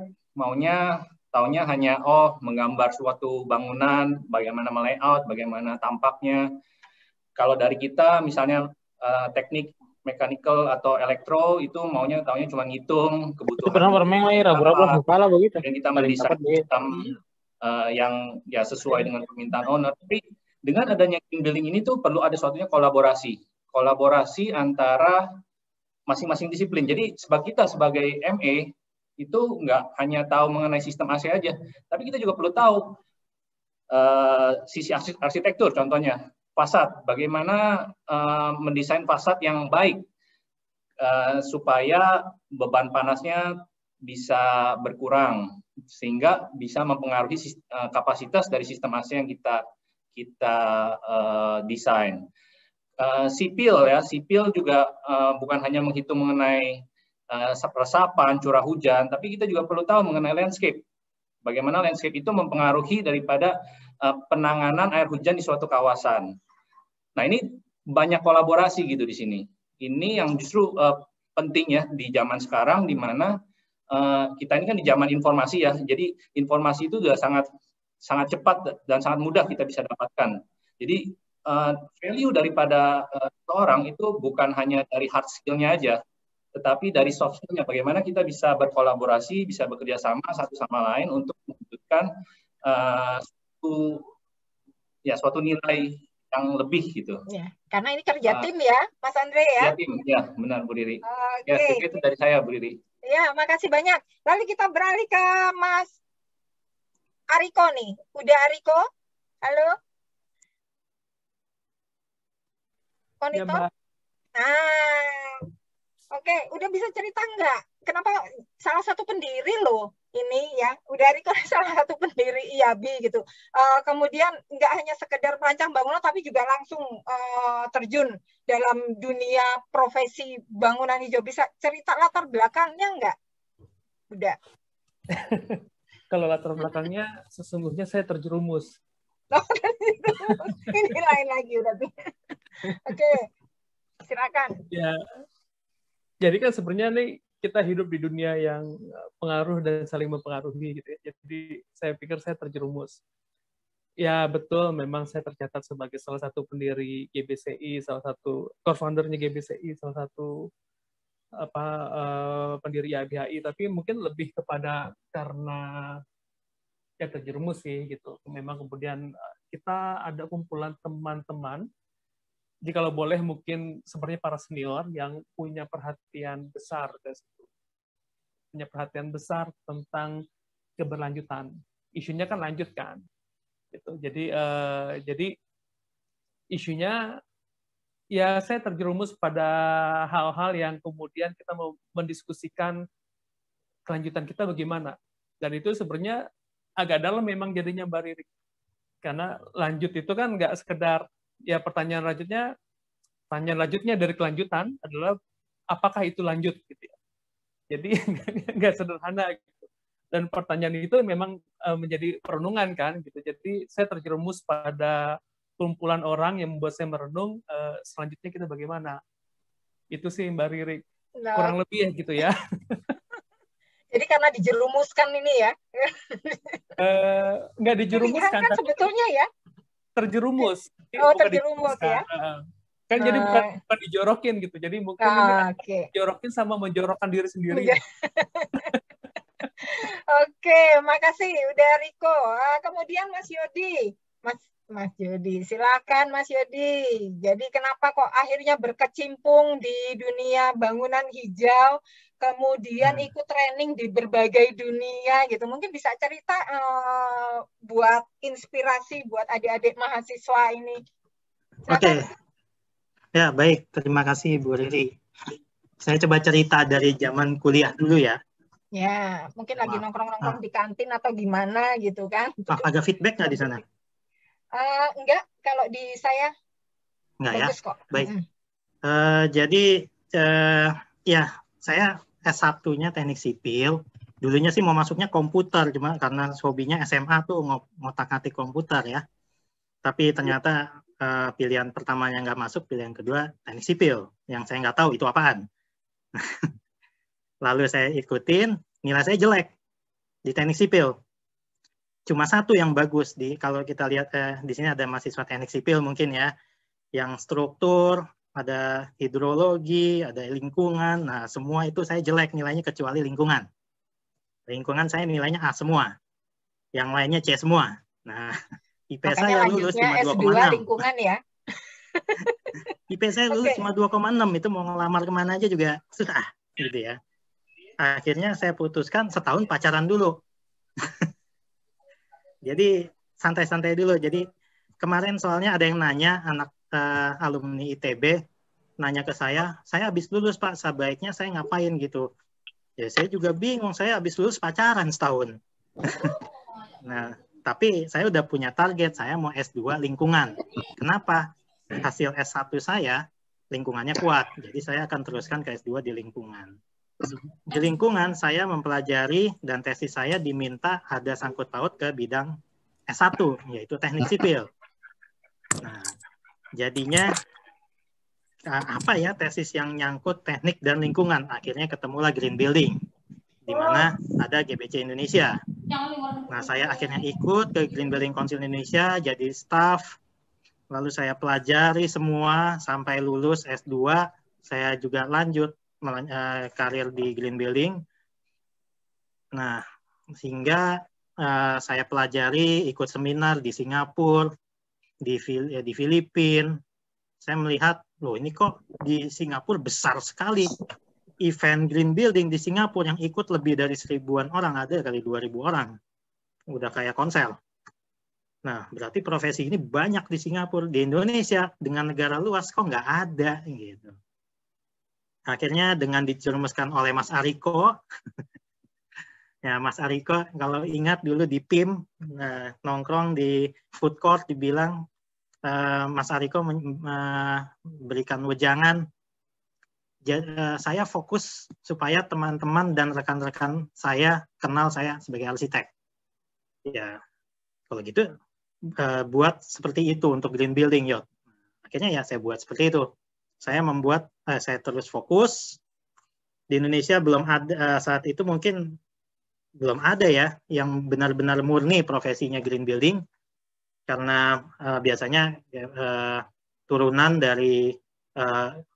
taunya hanya menggambar suatu bangunan, bagaimana melayout, bagaimana tampaknya. Kalau dari kita misalnya teknik mechanical atau elektro itu taunya cuma ngitung kebutuhan dan kita mendesain sistem yang ya sesuai dengan permintaan owner. Tapi dengan adanya green building ini tuh perlu ada suatunya kolaborasi antara masing-masing disiplin. Jadi kita sebagai MA itu nggak hanya tahu mengenai sistem AC aja, tapi kita juga perlu tahu sisi arsitektur, contohnya fasad, bagaimana mendesain fasad yang baik supaya beban panasnya bisa berkurang sehingga bisa mempengaruhi kapasitas dari sistem AC yang kita desain. Sipil ya, sipil juga bukan hanya menghitung mengenai resapan, curah hujan, tapi kita juga perlu tahu mengenai landscape. Bagaimana landscape itu mempengaruhi daripada penanganan air hujan di suatu kawasan. Nah, ini banyak kolaborasi gitu di sini. Ini yang justru penting ya di zaman sekarang, di mana kita ini kan di zaman informasi ya. Jadi informasi itu sudah sangat cepat dan sangat mudah kita bisa dapatkan. Jadi value daripada seorang itu bukan hanya dari hard skill-nya aja, tetapi dari soft skill-nya. Bagaimana kita bisa berkolaborasi, bisa bekerja sama satu sama lain untuk mewujudkan suatu nilai yang lebih gitu. Ya, karena ini kerja tim ya, Mas Andre ya. Kerja tim, ya benar Bu Riri. Ya, itu dari saya Bu Riri. Ya, makasih banyak. Lalu kita beralih ke Mas Ariko nih. Udah Ariko? Halo? Monitor? Ya, oke, udah bisa cerita nggak? Kenapa salah satu pendiri loh ini ya, udah Ariko salah satu pendiri IABI gitu. Kemudian nggak hanya sekedar merancang bangunan, tapi juga langsung terjun dalam dunia profesi bangunan hijau. Bisa cerita latar belakangnya nggak? Udah. Kalau latar belakangnya, sesungguhnya saya terjerumus. Ini lain lagi udah. Oke, silakan. Ya, jadi kan sebenarnya nih kita hidup di dunia yang pengaruh dan saling mempengaruhi gitu ya. Jadi saya pikir saya terjerumus. Ya betul, memang saya tercatat sebagai salah satu pendiri GBCI, salah satu co-foundernya GBCI, salah satu pendiri IABHI, tapi mungkin lebih kepada karena ya terjerumus sih gitu. Memang kemudian kita ada kumpulan teman-teman, jadi kalau boleh mungkin seperti para senior yang punya perhatian besar, punya perhatian besar tentang keberlanjutan. Isunya kan lanjut kan, gitu. Jadi isunya ya saya terjerumus pada hal-hal yang kemudian kita mau mendiskusikan kelanjutan kita bagaimana. Dan itu sebenarnya agak dalam memang jadinya Mbak Riri. Karena lanjut itu kan nggak sekedar, ya pertanyaan lanjutnya dari kelanjutan adalah apakah itu lanjut gitu ya. Jadi nggak sederhana gitu. Dan pertanyaan itu memang menjadi perenungan kan gitu. Jadi saya terjerumus pada kumpulan orang yang membuat saya merenung selanjutnya kita bagaimana. Itu sih Mbak Riri. Kurang lebih ya gitu ya. Jadi karena dijerumuskan ini ya? Nggak dijerumuskan. Kan sebetulnya ya? Terjerumus. Oh, terjerumus ya? Kan jadi bukan dijorokin gitu. Jadi mungkin dijorokin sama menjorokkan diri sendiri. Oke, makasih udah Riko. Kemudian Mas Yodi. Mas Yodi, silakan Mas Yodi. Jadi kenapa kok akhirnya berkecimpung di dunia bangunan hijau, kemudian ikut training di berbagai dunia gitu. Mungkin bisa cerita buat inspirasi buat adik-adik mahasiswa ini. Oke. Ya, baik. Terima kasih Bu Riri. Saya coba cerita dari zaman kuliah dulu ya. Ya, mungkin lagi nongkrong-nongkrong di kantin atau gimana gitu kan. Ada feedback nggak di sana? Enggak, kalau di saya enggak bagus ya? Kok. Baik. Jadi ya saya S1-nya teknik sipil. Dulunya sih mau masuknya komputer, cuma karena hobinya SMA tuh ngotak-ngatik komputer ya. Tapi ternyata pilihan pertamanya nggak masuk, pilihan kedua teknik sipil, yang saya nggak tahu itu apaan. Lalu saya ikutin, nilai saya jelek di teknik sipil. Cuma satu yang bagus kalau kita lihat di sini ada mahasiswa teknik sipil mungkin ya, yang struktur, ada hidrologi, ada lingkungan. Nah semua itu saya jelek nilainya kecuali lingkungan. Lingkungan saya nilainya A semua, yang lainnya C semua. Nah IP saya lulus cuma 2,6. Lingkungan ya. IP saya lulus cuma 2,6, itu mau ngelamar kemana aja juga susah gitu ya. Akhirnya saya putuskan setahun pacaran dulu. Jadi santai-santai dulu. Jadi kemarin soalnya ada yang nanya, anak alumni ITB nanya ke saya habis lulus Pak, sebaiknya saya ngapain gitu. Ya saya juga bingung, saya habis lulus pacaran setahun. Nah, tapi saya udah punya target, saya mau S2 lingkungan. Kenapa? Hasil S1 saya lingkungannya kuat, jadi saya akan teruskan ke S2 di lingkungan. Di lingkungan saya mempelajari dan tesis saya diminta ada sangkut paut ke bidang S1, yaitu teknik sipil. Nah, jadinya apa ya tesis yang nyangkut teknik dan lingkungan, akhirnya ketemulah Green Building, di mana ada GBC Indonesia. Nah, saya akhirnya ikut ke Green Building Council Indonesia, jadi staff, lalu saya pelajari semua sampai lulus S2, saya juga lanjut karir di Green Building. Nah, sehingga saya pelajari, ikut seminar di Singapura, di Filipina. Saya melihat, loh ini kok di Singapura besar sekali. Event Green Building di Singapura yang ikut lebih dari 1000-an orang, ada kali 2000 orang. Udah kayak konser. Nah, berarti profesi ini banyak di Singapura. Di Indonesia, dengan negara luas, kok nggak ada. Gitu. Akhirnya dengan dijerumuskan oleh Mas Ariko, ya Mas Ariko, kalau ingat dulu di PIM, nongkrong di food court, dibilang, Mas Ariko memberikan wejangan, saya fokus supaya teman-teman dan rekan-rekan saya kenal saya sebagai arsitek. Ya, kalau gitu buat seperti itu untuk Green Building, Yot. Akhirnya ya saya buat seperti itu. Saya terus fokus. Di Indonesia belum ada, saat itu mungkin belum ada ya yang benar-benar murni profesinya Green Building. Karena biasanya turunan dari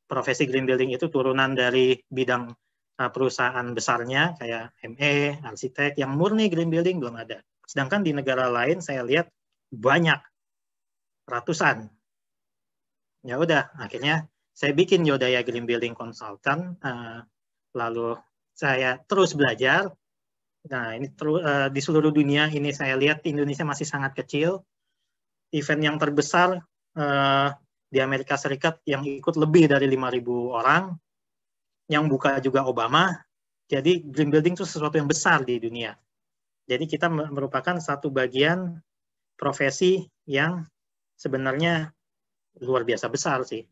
profesi Green Building itu turunan dari bidang perusahaan besarnya kayak ME, arsitek, yang murni Green Building belum ada. Sedangkan di negara lain saya lihat banyak, ratusan. Ya udah, akhirnya saya bikin Yodaya Green Building Consultant, lalu saya terus belajar. Nah, ini di seluruh dunia ini saya lihat Indonesia masih sangat kecil. Event yang terbesar di Amerika Serikat yang ikut lebih dari 5.000 orang, yang buka juga Obama. Jadi Green Building itu sesuatu yang besar di dunia. Jadi kita merupakan satu bagian profesi yang sebenarnya luar biasa besar sih.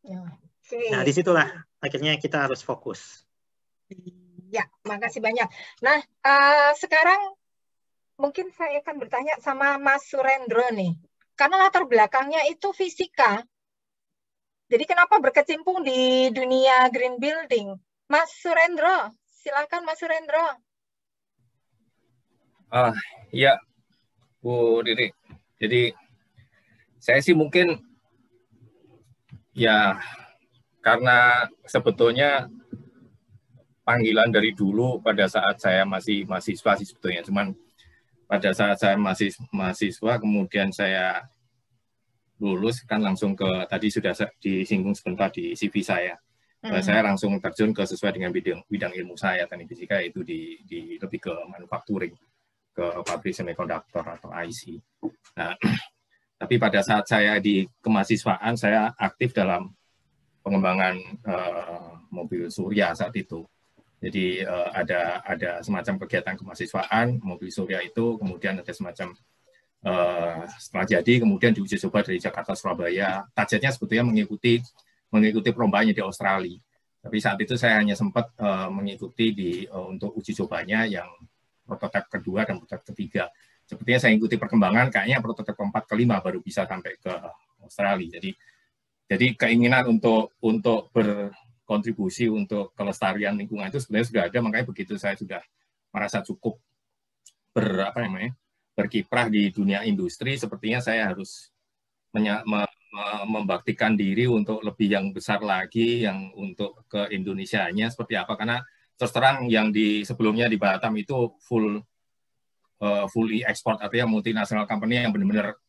Nah, disitulah akhirnya kita harus fokus. Ya, makasih banyak. Nah, sekarang mungkin saya akan bertanya sama Mas Surendro nih. Karena latar belakangnya itu fisika. Jadi kenapa berkecimpung di dunia Green Building? Mas Surendro, silakan Mas Surendro. Ya, Bu Riri. Jadi saya sih mungkin ya karena sebetulnya panggilan dari dulu pada saat saya masih mahasiswa sih sebetulnya. Cuman pada saat saya masih mahasiswa, kemudian saya lulus kan langsung ke, tadi sudah disinggung sebentar di CV saya. Saya langsung terjun ke sesuai dengan bidang ilmu saya, teknik fisika, itu di lebih ke manufacturing, ke pabrik semiconductor atau IC. Nah, tapi pada saat saya di kemahasiswaan, saya aktif dalam pengembangan mobil surya saat itu. Jadi ada semacam kegiatan kemahasiswaan, mobil surya itu, kemudian ada semacam setelah jadi, kemudian diuji coba dari Jakarta Surabaya. Targetnya sebetulnya mengikuti perlombaan di Australia. Tapi saat itu saya hanya sempat mengikuti untuk uji cobanya yang prototipe kedua dan prototipe ketiga. Sepertinya saya ikuti perkembangan, kayaknya prototipe keempat, kelima baru bisa sampai ke Australia. Jadi keinginan untuk berkontribusi untuk kelestarian lingkungan itu sebenarnya sudah ada, makanya begitu saya sudah merasa cukup berkiprah di dunia industri, sepertinya saya harus membaktikan diri untuk lebih yang besar lagi, yang untuk ke Indonesianya seperti apa, karena terus terang yang sebelumnya di Batam itu fully export, artinya multinational company yang benar-benar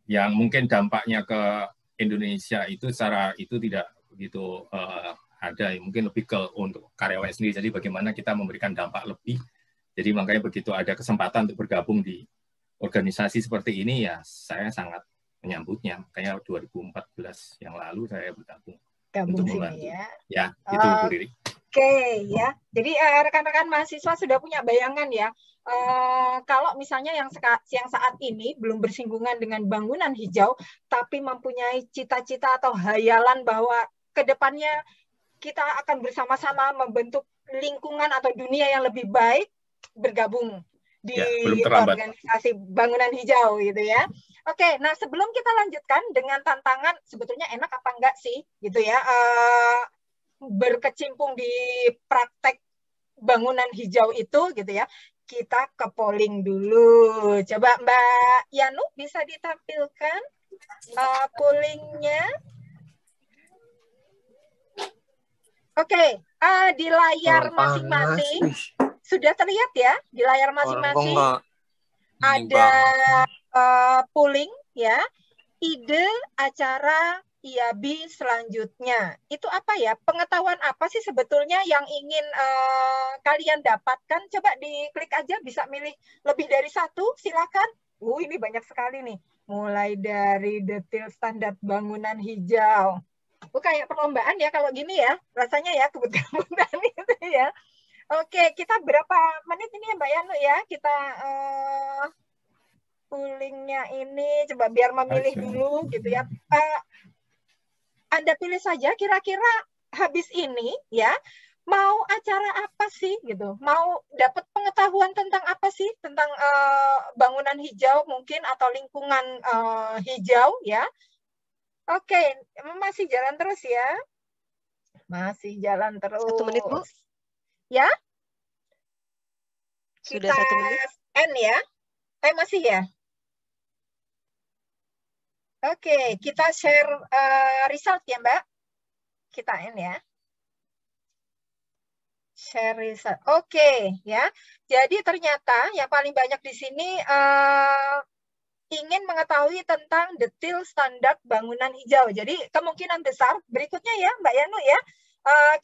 yang mungkin dampaknya ke Indonesia itu secara itu tidak begitu ada, mungkin lebih ke untuk karyawan sendiri. Jadi bagaimana kita memberikan dampak lebih. Jadi makanya begitu ada kesempatan untuk bergabung di organisasi seperti ini ya saya sangat menyambutnya. Kayak 2014 yang lalu saya bergabung untuk membantu. Ya, itu Bu Riri. Oke, ya. Jadi rekan-rekan mahasiswa sudah punya bayangan ya. Kalau misalnya yang saat ini belum bersinggungan dengan bangunan hijau, tapi mempunyai cita-cita atau hayalan bahwa ke depannya kita akan bersama-sama membentuk lingkungan atau dunia yang lebih baik, bergabung di organisasi bangunan hijau gitu ya. Oke, nah sebelum kita lanjutkan dengan tantangan, sebetulnya enak apa enggak sih gitu ya, berkecimpung di praktek bangunan hijau itu gitu ya. Kita ke polling dulu. Coba Mbak Yanu bisa ditampilkan pollingnya. Oke, di layar masing-masing sudah terlihat ya, di layar masing-masing ada polling ya, ide acara IABI selanjutnya. Itu apa ya? Pengetahuan apa sih sebetulnya yang ingin kalian dapatkan? Coba diklik aja, bisa milih lebih dari satu, silakan. Ini banyak sekali nih. Mulai dari detail standar bangunan hijau. Kayak perlombaan ya kalau gini ya, rasanya ya kebut-kebutan gitu ya. Oke, kita berapa menit ini ya Mbak Yanu ya? Kita pollingnya ini, coba biar memilih dulu gitu ya. Anda pilih saja kira-kira habis ini ya, mau acara apa sih gitu, mau dapat pengetahuan tentang apa sih, tentang bangunan hijau mungkin atau lingkungan hijau ya. Oke, masih jalan terus ya, masih jalan terus. 1 menit Bu. Ya, sudah 1 menit. N ya, masih ya. Oke, kita share result ya Mbak. Kita N ya. Share result. Oke, ya. Jadi ternyata yang paling banyak di sini ingin mengetahui tentang detail standar bangunan hijau. Jadi kemungkinan besar berikutnya ya Mbak Yanu ya.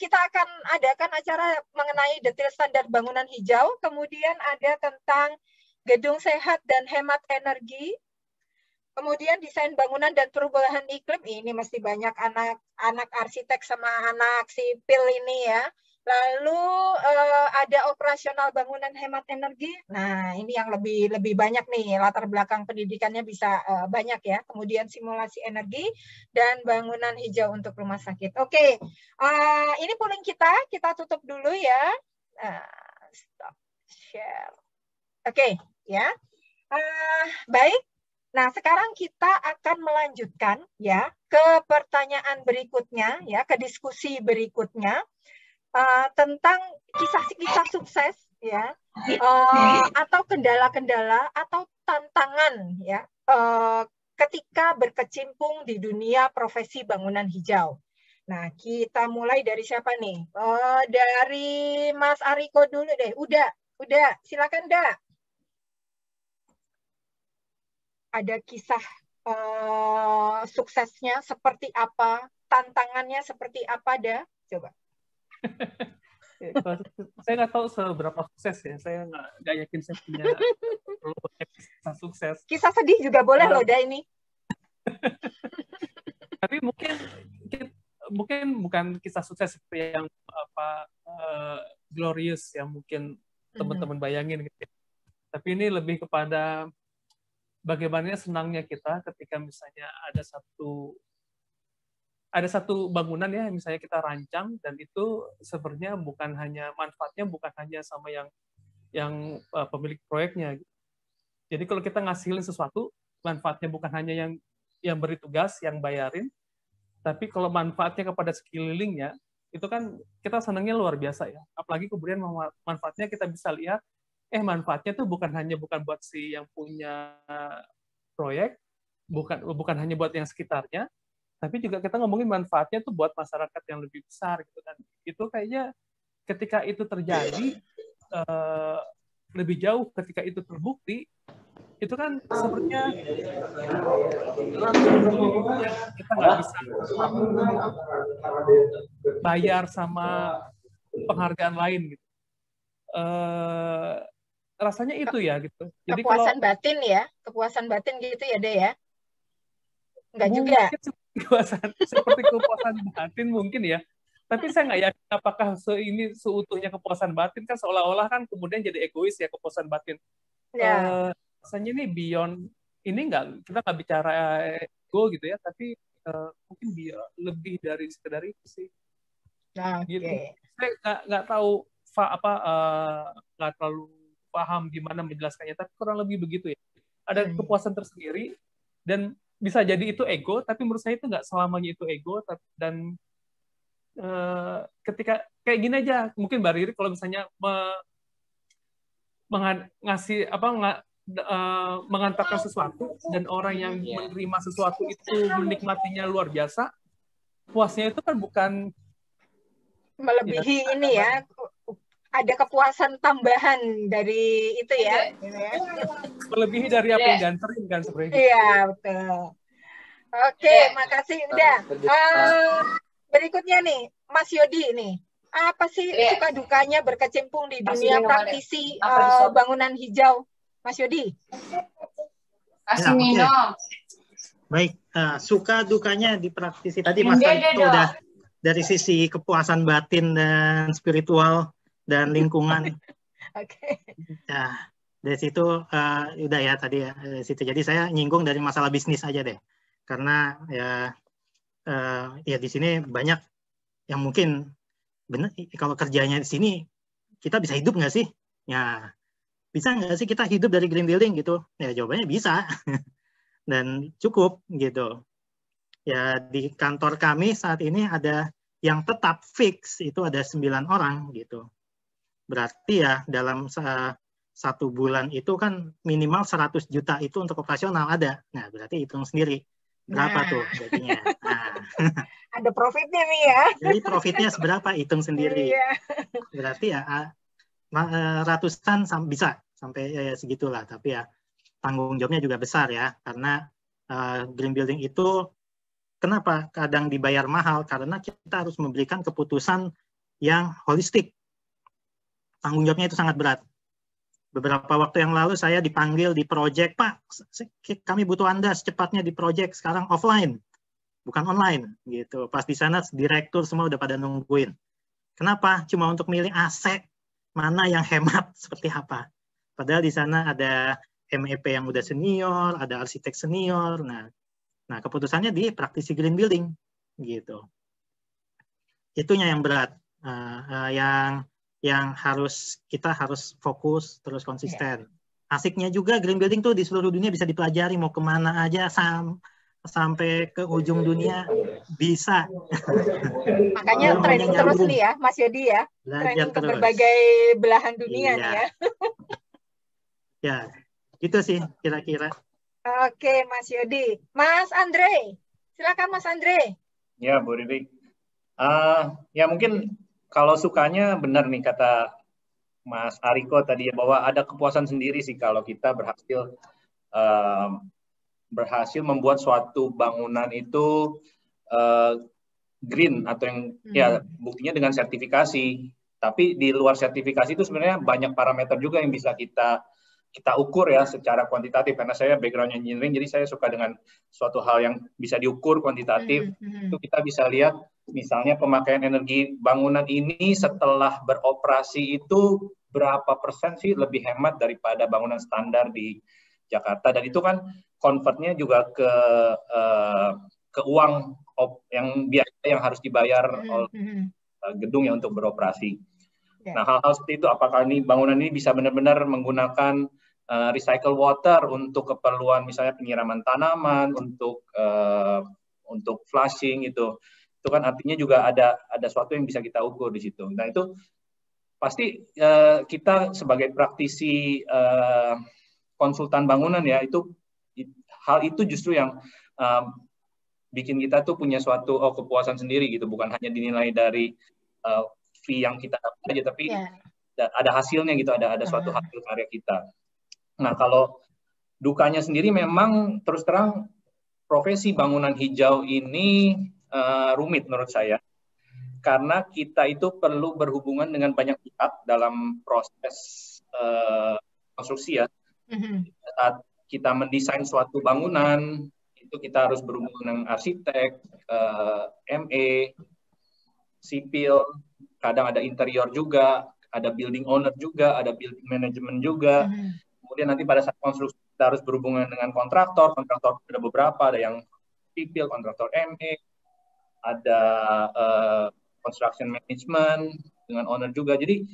Kita akan adakan acara mengenai detail standar bangunan hijau. Kemudian ada tentang gedung sehat dan hemat energi. Kemudian desain bangunan dan perubahan iklim, ini mesti banyak anak arsitek sama anak sipil ini ya. Lalu ada operasional bangunan hemat energi. Nah, ini yang lebih banyak nih, latar belakang pendidikannya bisa banyak ya. Kemudian simulasi energi dan bangunan hijau untuk rumah sakit. Oke, ini polling kita tutup dulu ya. Stop share. Oke, ya. Baik. Nah, sekarang kita akan melanjutkan ya ke pertanyaan berikutnya ya, ke diskusi berikutnya tentang kisah-kisah sukses ya, atau kendala-kendala atau tantangan ya ketika berkecimpung di dunia profesi bangunan hijau. Nah, kita mulai dari siapa nih? Dari Mas Ariko dulu deh. Udah, silakan dah. Ada kisah suksesnya seperti apa, tantangannya seperti apa dah, coba. Saya nggak tahu seberapa sukses ya, saya nggak yakin saya punya kisah sukses. Kisah sedih juga boleh loh dah ini. Tapi mungkin bukan kisah sukses seperti yang glorious yang mungkin teman-teman bayangin gitu. Tapi ini lebih kepada bagaimana senangnya kita ketika misalnya ada satu bangunan ya, misalnya kita rancang dan itu sebenarnya bukan hanya manfaatnya bukan hanya sama yang pemilik proyeknya. Jadi kalau kita ngasilin sesuatu, manfaatnya bukan hanya yang beri tugas, yang bayarin, tapi kalau manfaatnya kepada sekelilingnya, itu kan kita senangnya luar biasa ya. Apalagi kemudian manfaatnya kita bisa lihat manfaatnya tuh bukan buat si yang punya proyek, bukan hanya buat yang sekitarnya, tapi juga kita ngomongin manfaatnya tuh buat masyarakat yang lebih besar gitu. Dan itu kayaknya ketika itu terjadi lebih jauh, ketika itu terbukti, itu kan sepertinya kita nggak bisa bayar sama penghargaan lain gitu. rasanya itu ya gitu. Jadi kepuasan batin ya, kepuasan batin gitu ya deh ya. Enggak juga. Seperti kepuasan batin mungkin ya. Tapi saya nggak yakin apakah ini seutuhnya kepuasan batin, kan seolah-olah kan kemudian jadi egois ya kepuasan batin. Ya. Rasanya ini beyond ini kita nggak bicara ego gitu ya, tapi mungkin dia lebih dari sekedar itu sih. Nah, gitu. okay. Saya nggak tahu nggak terlalu paham gimana menjelaskannya, tapi kurang lebih begitu ya. Ada kepuasan tersendiri dan bisa jadi itu ego, tapi menurut saya itu nggak selamanya itu ego. Dan ketika kayak gini aja, mungkin Mbak Riri kalau misalnya mengantarkan sesuatu dan orang yang menerima sesuatu itu menikmatinya luar biasa, puasnya itu kan bukan melebihi ini ya, ada kepuasan tambahan dari itu ya. Melebihi dari apa yang diantarin kan sebenarnya. Iya, betul. Oke, makasih. Udah. Berikutnya nih, Mas Yodi nih. Apa sih suka dukanya berkecimpung di dunia praktisi bangunan hijau, Mas Yodi? Kasih minum. Baik, suka dukanya di praktisi tadi Mas itu udah dari sisi kepuasan batin dan spiritual dan lingkungan. Oke. Ya, dari situ udah ya tadi ya dari situ. Jadi saya nyinggung dari masalah bisnis aja deh, karena ya di sini banyak yang mungkin benar kalau kerjanya di sini kita bisa hidup nggak sih? Ya bisa nggak sih kita hidup dari green building gitu? Ya jawabannya bisa dan cukup gitu. Ya di kantor kami saat ini ada yang tetap fix itu ada 9 orang gitu. Berarti ya dalam satu bulan itu kan minimal 100 juta itu untuk operasional ada. Nah berarti hitung sendiri. Berapa tuh jadinya? Nah. Ada profitnya nih ya. Jadi profitnya seberapa? Hitung sendiri. Iya. Berarti ya ratusan bisa sampai segitulah. Tapi ya tanggung jawabnya juga besar ya. Karena green building itu kenapa kadang dibayar mahal? Karena kita harus memberikan keputusan yang holistik. Tanggung jawabnya itu sangat berat. Beberapa waktu yang lalu saya dipanggil di project, Pak, kami butuh Anda secepatnya di project sekarang offline, bukan online, gitu. Pas di sana direktur semua udah pada nungguin. Kenapa? Cuma untuk milih AC mana yang hemat seperti apa. Padahal di sana ada MEP yang udah senior, ada arsitek senior. Nah keputusannya di praktisi green building, gitu. Itunya yang berat, yang kita harus fokus terus konsisten. Asiknya juga green building tuh di seluruh dunia bisa dipelajari, mau kemana aja sampai ke ujung dunia bisa. Makanya training terus nih ya Mas Yodi ya, training ke berbagai belahan dunia nih ya. Ya itu sih kira-kira. Oke Mas Yodi. Mas Andre, silakan Mas Andre. Ya Bu Riri. Ya mungkin kalau sukanya benar nih kata Mas Ariko tadi ya, bahwa ada kepuasan sendiri sih kalau kita berhasil membuat suatu bangunan itu green atau yang ya buktinya dengan sertifikasi. Tapi di luar sertifikasi itu sebenarnya banyak parameter juga yang bisa kita ukur ya secara kuantitatif, karena saya background engineering, jadi saya suka dengan suatu hal yang bisa diukur kuantitatif. Itu kita bisa lihat misalnya pemakaian energi bangunan ini setelah beroperasi itu berapa persen sih lebih hemat daripada bangunan standar di Jakarta, dan itu kan convertnya juga ke uang yang biasa yang harus dibayar oleh gedung yang untuk beroperasi. Nah, hal-hal seperti itu, apakah ini bangunan ini bisa benar-benar menggunakan recycle water untuk keperluan misalnya penyiraman tanaman, untuk flushing itu kan artinya juga ada sesuatu yang bisa kita ukur di situ. Nah itu pasti kita sebagai praktisi konsultan bangunan ya, hal itu justru yang bikin kita tuh punya suatu kepuasan sendiri gitu, bukan hanya dinilai dari fee yang kita dapat aja, tapi ada hasilnya gitu, ada suatu hasil karya kita. Nah kalau dukanya sendiri memang terus terang profesi bangunan hijau ini rumit menurut saya, karena kita itu perlu berhubungan dengan banyak pihak dalam proses konstruksi ya. Saat kita mendesain suatu bangunan, itu kita harus berhubungan dengan arsitek, ME, sipil, kadang ada interior juga, ada building owner juga, ada building management juga. Kemudian nanti pada saat konstruksi kita harus berhubungan dengan kontraktor ada beberapa, ada yang sipil, kontraktor ME, ada construction management dengan owner juga. Jadi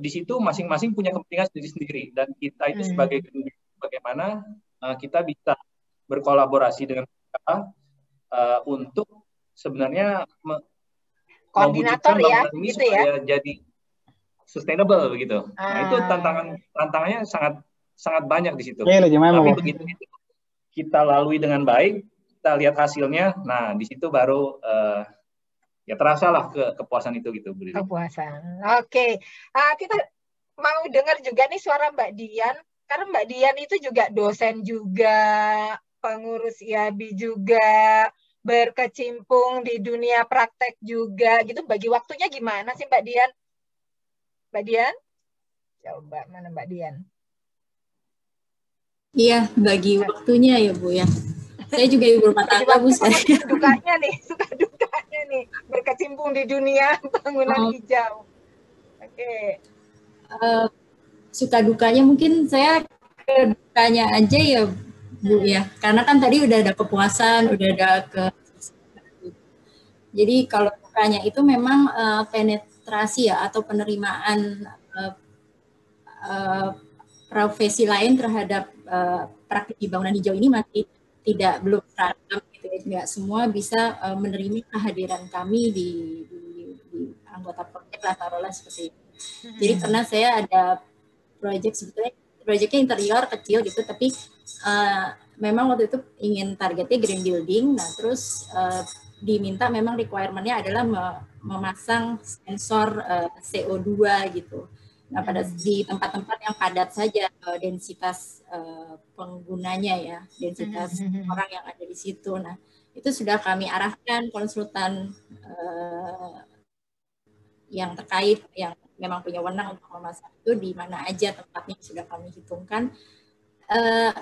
di situ masing-masing punya kepentingan sendiri-sendiri, dan kita itu sebagai bagaimana kita bisa berkolaborasi dengan mereka untuk sebenarnya koordinator ya, ini gitu ya, jadi sustainable begitu. Nah itu tantangannya sangat banyak di situ. Tapi begitu kita lalui dengan baik, kita lihat hasilnya, nah di situ baru ya terasa lah kepuasan itu gitu. Kepuasan. Oke. Kita mau dengar juga nih suara Mbak Dian, karena Mbak Dian itu juga dosen juga, pengurus IABI juga, berkecimpung di dunia praktek juga gitu. Bagi waktunya gimana sih Mbak Dian? Mbak Dian? Coba mana Mbak Dian? Iya, bagi waktunya ya Bu ya. Saya juga ibu rumah tangga Bu. Suka dukanya nih berkecimpung di dunia bangunan hijau. Oke. Suka dukanya mungkin saya ke dukanya aja ya Bu ya, karena kan tadi udah ada kepuasan, udah ada jadi kalau dukanya itu memang penetrasi ya atau penerimaan profesi lain terhadap praktik di bangunan hijau ini masih belum seragam gitu ya. Nggak semua bisa menerima kehadiran kami di anggota proyek lah, taruhlah seperti itu. Jadi karena saya ada proyek, sebetulnya proyeknya interior kecil gitu, tapi memang waktu itu ingin targetnya green building. Nah terus diminta memang requirement-nya adalah memasang sensor CO2 gitu. Nah di tempat-tempat yang padat saja densitas penggunanya ya, densitas orang yang ada di situ. Nah itu sudah kami arahkan konsultan yang terkait, yang memang punya wewenang untuk memasang itu di mana aja tempatnya sudah kami hitungkan.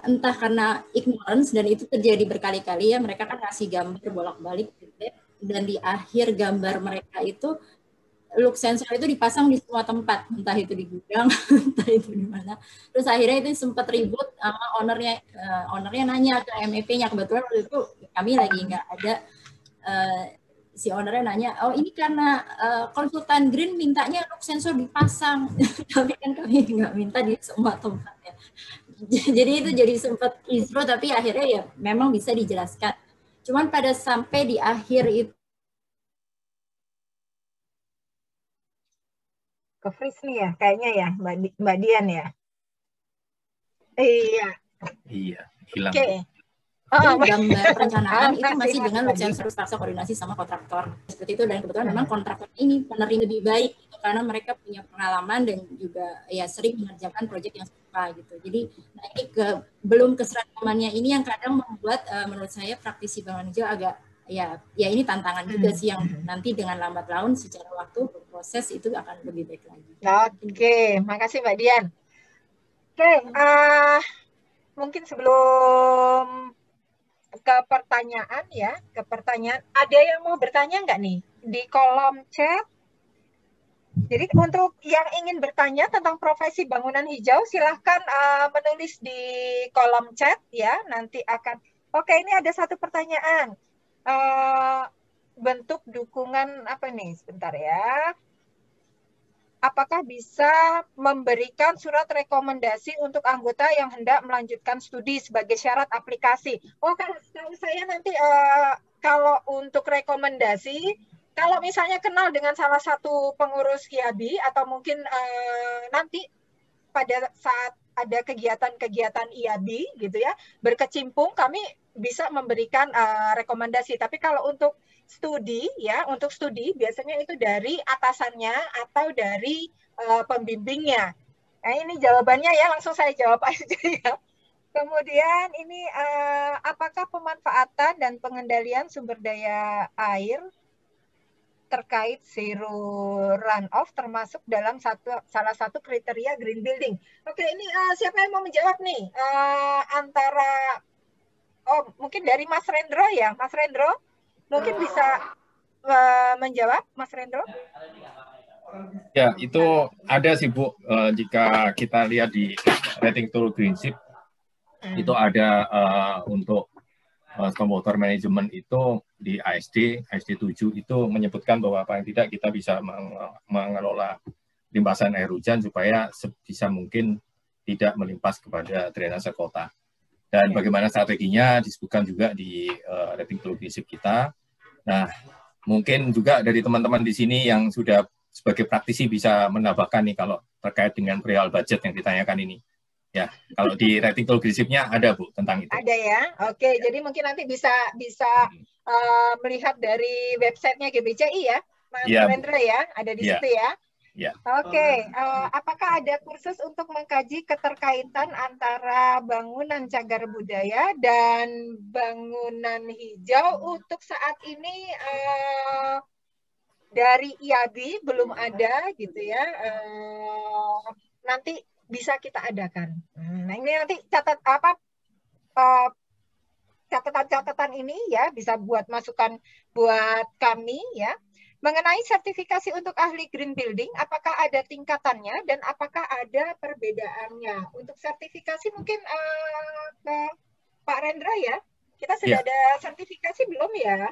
Entah karena ignorance, dan itu terjadi berkali-kali ya, mereka kan ngasih gambar bolak-balik gitu ya, dan di akhir gambar mereka itu look sensor itu dipasang di semua tempat, entah itu di gudang, entah itu di mana. Terus akhirnya itu sempat ribut sama ownernya nanya ke MEP-nya, kebetulan waktu itu kami lagi nggak ada. Si ownernya nanya, oh ini karena konsultan green mintanya look sensor dipasang, tapi kan kami nggak minta di semua tempat ya. Jadi itu jadi sempat kisru, tapi akhirnya ya memang bisa dijelaskan. Cuman pada sampai di akhir itu ke freeze nih ya, kayaknya ya Mbak Dian ya. Iya. Iya, hilang. Oke. Gambar perencanaan itu masih dengan look sensor, paksa koordinasi sama kontraktor seperti itu, dan kebetulan memang kontraktor ini penerima lebih baik gitu, karena mereka punya pengalaman dan juga ya sering mengerjakan proyek yang serupa gitu. Jadi nah ini belum keseragamannya ini yang kadang membuat menurut saya praktisi bangunan hijau agak ya ini tantangan juga sih, yang nanti dengan lambat laun secara waktu proses itu akan lebih baik lagi. Oke, makasih Mbak Dian. Oke, mungkin sebelum ke pertanyaan ya, ada yang mau bertanya nggak nih di kolom chat? Jadi untuk yang ingin bertanya tentang profesi bangunan hijau, silahkan menulis di kolom chat ya, nanti akan. Oke, ini ada satu pertanyaan. Bentuk dukungan apa nih? Sebentar ya. Apakah bisa memberikan surat rekomendasi untuk anggota yang hendak melanjutkan studi sebagai syarat aplikasi? Oh, kalau saya nanti kalau untuk rekomendasi, kalau misalnya kenal dengan salah satu pengurus IABI atau mungkin nanti pada saat ada kegiatan-kegiatan IABI gitu ya, berkecimpung, kami bisa memberikan rekomendasi. Tapi kalau untuk studi ya, untuk studi biasanya itu dari atasannya atau dari pembimbingnya. Nah ini jawabannya ya, langsung saya jawab aja ya. Kemudian ini apakah pemanfaatan dan pengendalian sumber daya air terkait zero runoff termasuk dalam salah satu kriteria green building. Oke, ini siapa yang mau menjawab nih? Antara mungkin dari Mas Rendro ya, Mas Rendro mungkin bisa menjawab, Mas Rendro? Ya, itu ada sih Bu. Jika kita lihat di rating tool Greenship, itu ada untuk stormwater management itu di ASD 7 itu menyebutkan bahwa paling tidak kita bisa mengelola limpasan air hujan supaya sebisa mungkin tidak melimpas kepada drainase kota. Dan bagaimana strateginya disebutkan juga di rating tool Greenship kita. Nah, mungkin juga dari teman-teman di sini yang sudah sebagai praktisi bisa menambahkan nih kalau terkait dengan perihal budget yang ditanyakan ini. Ya, kalau di rating tool Greenship-nya ada Bu tentang itu. Ada ya. Oke, jadi mungkin nanti bisa melihat dari websitenya GBCI ya, Mas Rendra ya, ada di situ ya. Ya. Oke, apakah ada kursus untuk mengkaji keterkaitan antara bangunan cagar budaya dan bangunan hijau? Untuk saat ini dari IAB belum ada gitu ya. Nanti bisa kita adakan. Nah, ini nanti catatan ini ya bisa buat masukan buat kami ya. Mengenai sertifikasi untuk ahli green building, apakah ada tingkatannya dan apakah ada perbedaannya? Untuk sertifikasi mungkin ke Pak Rendra ya. Kita sudah ada sertifikasi belum ya?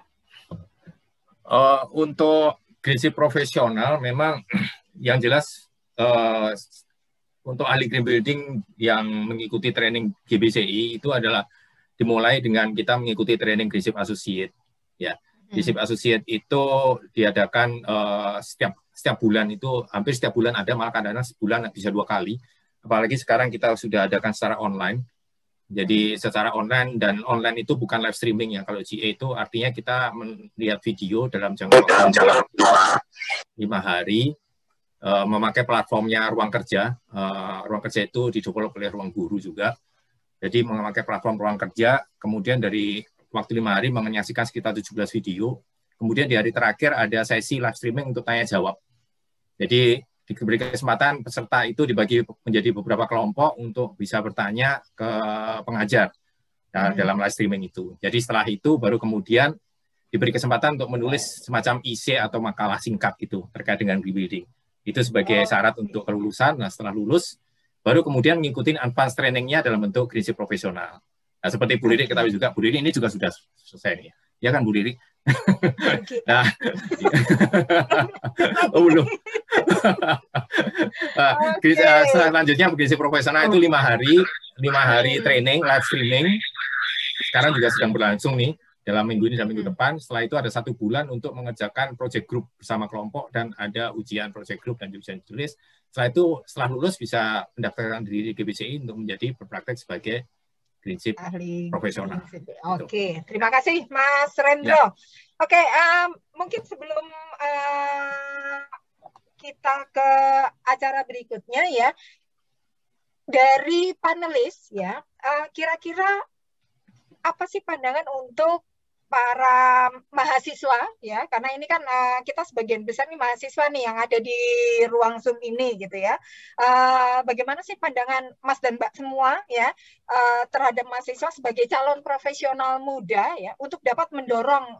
Untuk Greenship profesional memang yang jelas untuk ahli green building yang mengikuti training GBCI itu adalah dimulai dengan kita mengikuti training Greenship Associate. Ya, Greenship Associate itu diadakan setiap bulan, itu hampir setiap bulan ada, malah kadang-kadang sebulan bisa 2 kali. Apalagi sekarang kita sudah adakan secara online. Jadi secara online, dan online itu bukan live streaming ya. Kalau GA itu artinya kita melihat video dalam jangka waktu 5 hari, memakai platformnya Ruang Kerja. Ruang Kerja itu didevelop oleh Ruang Guru juga. Jadi memakai platform Ruang Kerja, kemudian dari waktu 5 hari menyaksikan sekitar 17 video. Kemudian di hari terakhir ada sesi live streaming untuk tanya jawab. Jadi diberi kesempatan peserta itu dibagi menjadi beberapa kelompok untuk bisa bertanya ke pengajar dalam live streaming itu. Jadi setelah itu baru kemudian diberi kesempatan untuk menulis semacam IC atau makalah singkat gitu terkait dengan green building. Itu sebagai syarat untuk kelulusan. Nah, setelah lulus baru kemudian ngikutin advance training-nya dalam bentuk Greenship profesional. Nah, seperti Bu Riri ketahui juga, Bu Riri ini juga sudah selesai nih. Ya kan Bu Riri? Nah, belum. Selanjutnya Greenship profesional itu 5 hari training, live streaming. Sekarang juga sedang berlangsung nih dalam minggu ini dan minggu depan. Setelah itu ada 1 bulan untuk mengerjakan project group bersama kelompok dan ada ujian project group dan ujian tulis. Setelah itu, setelah lulus bisa mendaftarkan diri di GBCI untuk menjadi berpraktek sebagai Greenship profesional. Oke, terima kasih Mas Rendro. Ya. Oke, mungkin sebelum kita ke acara berikutnya ya, dari panelis ya, kira-kira apa sih pandangan untuk para mahasiswa ya, karena ini kan kita sebagian besar nih mahasiswa nih yang ada di ruang Zoom ini gitu ya. Bagaimana sih pandangan Mas dan Mbak semua ya terhadap mahasiswa sebagai calon profesional muda ya untuk dapat mendorong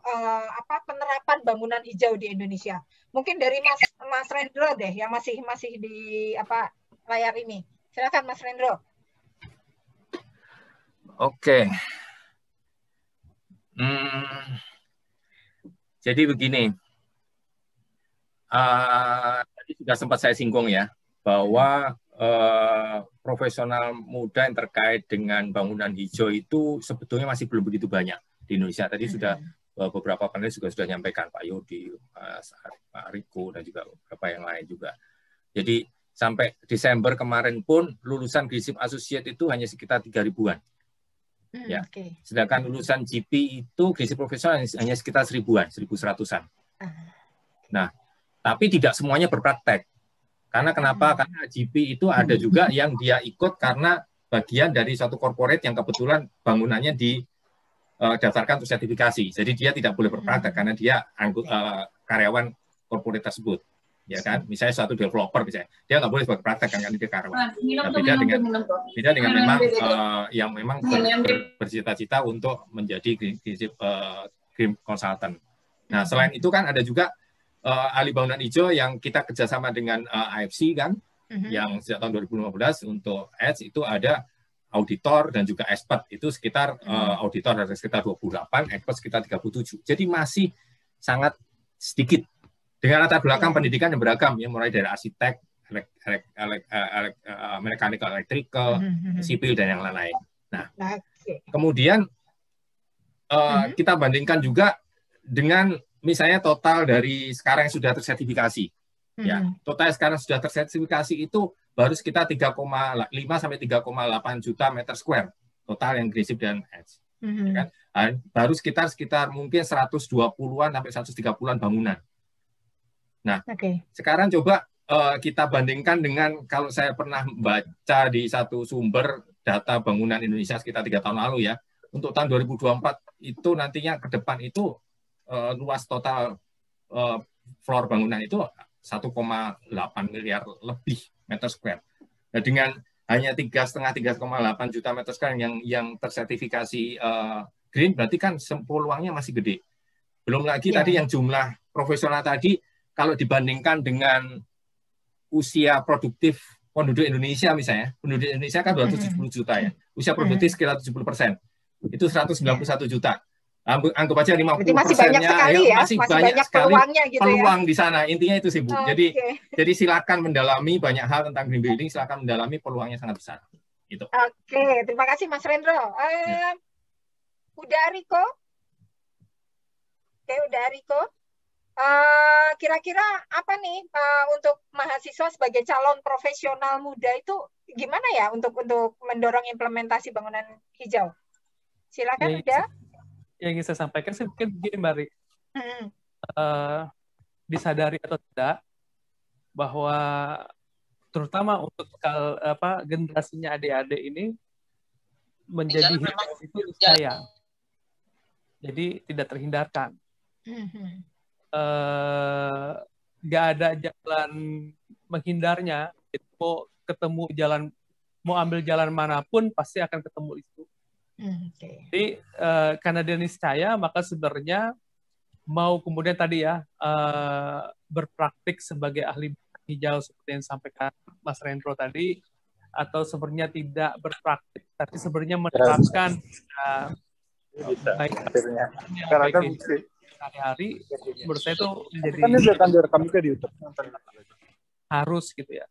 penerapan bangunan hijau di Indonesia? Mungkin dari Mas Rendro deh yang masih di layar ini. Silakan Mas Rendro. Oke. Jadi begini, tadi sudah sempat saya singgung ya, bahwa profesional muda yang terkait dengan bangunan hijau itu sebetulnya masih belum begitu banyak di Indonesia. Tadi sudah beberapa panelis juga sudah menyampaikan, Pak Yodi, Pak Riko, dan juga beberapa yang lain juga. Jadi sampai Desember kemarin pun lulusan Greenship Associate itu hanya sekitar 3.000-an. Ya. Sedangkan lulusan GP itu Greenship profesional hanya sekitar 1.000-an, 1.100-an. Nah, tapi tidak semuanya berpraktek. Karena kenapa? Karena GP itu ada juga yang dia ikut karena bagian dari suatu corporate yang kebetulan bangunannya didaftarkan untuk sertifikasi. Jadi dia tidak boleh berpraktek karena dia karyawan corporate tersebut. Ya kan, misalnya suatu developer misalnya, dia nggak boleh buat praktek kan dia karyawan. Nah, beda dengan memang yang memang bercita-cita untuk menjadi green consultant. Nah, selain itu kan ada juga ahli bangunan hijau yang kita kerjasama dengan AFC kan, yang sejak tahun 2015 untuk EDGE itu ada auditor dan juga expert, itu sekitar auditor ada sekitar 28, expert sekitar 37. Jadi masih sangat sedikit. Dengan latar belakang pendidikan yang beragam, ya mulai dari arsitek, mechanical, electrical, sipil dan yang lain-lain. Nah, kemudian kita bandingkan juga dengan misalnya total dari sekarang yang sudah tersertifikasi. Ya, total sekarang sudah tersertifikasi itu baru sekitar 3,5 sampai 3,8 juta meter square total yang Green dan EDGE. Ya kan? Baru sekitar mungkin 120-an sampai 130-an bangunan. Nah, sekarang coba kita bandingkan dengan kalau saya pernah baca di satu sumber data bangunan Indonesia sekitar 3 tahun lalu ya, untuk tahun 2024 itu nantinya ke depan itu luas total floor bangunan itu 1,8 miliar lebih meter square. Nah, dengan hanya 3,8 juta meter square yang tersertifikasi green, berarti kan peluangnya masih gede. Belum lagi tadi yang jumlah profesional tadi, kalau dibandingkan dengan usia produktif penduduk Indonesia misalnya, penduduk Indonesia kan 270 juta ya, usia produktif sekitar 70%, itu 191 juta. Anggap aja 50%-nya masih banyak sekali ya, masih banyak sekali peluangnya gitu peluang ya. di sana. Intinya itu sih Bu. Jadi silakan mendalami banyak hal tentang green building, silakan mendalami, peluangnya sangat besar. Gitu. Oke, terima kasih Mas Rendro. Udah Riko? Oke, udah Riko. Kira-kira apa nih untuk mahasiswa sebagai calon profesional muda itu gimana ya untuk mendorong implementasi bangunan hijau? Silakan udah. Yang ingin saya sampaikan sih mungkin begini Mbak Ri. Disadari atau tidak bahwa terutama untuk generasinya adik-adik ini menjadi hijau itu sayang. Jadi tidak terhindarkan. Nggak ada jalan menghindarnya. Mau ambil jalan manapun pasti akan ketemu itu. Jadi karena dia niscaya, maka sebenarnya mau kemudian tadi ya berpraktik sebagai ahli hijau seperti yang disampaikan Mas Rendro tadi, atau sebenarnya tidak berpraktik tapi sebenarnya menerapkan baik hari-hari, menurut saya itu menjadi harus gitu ya.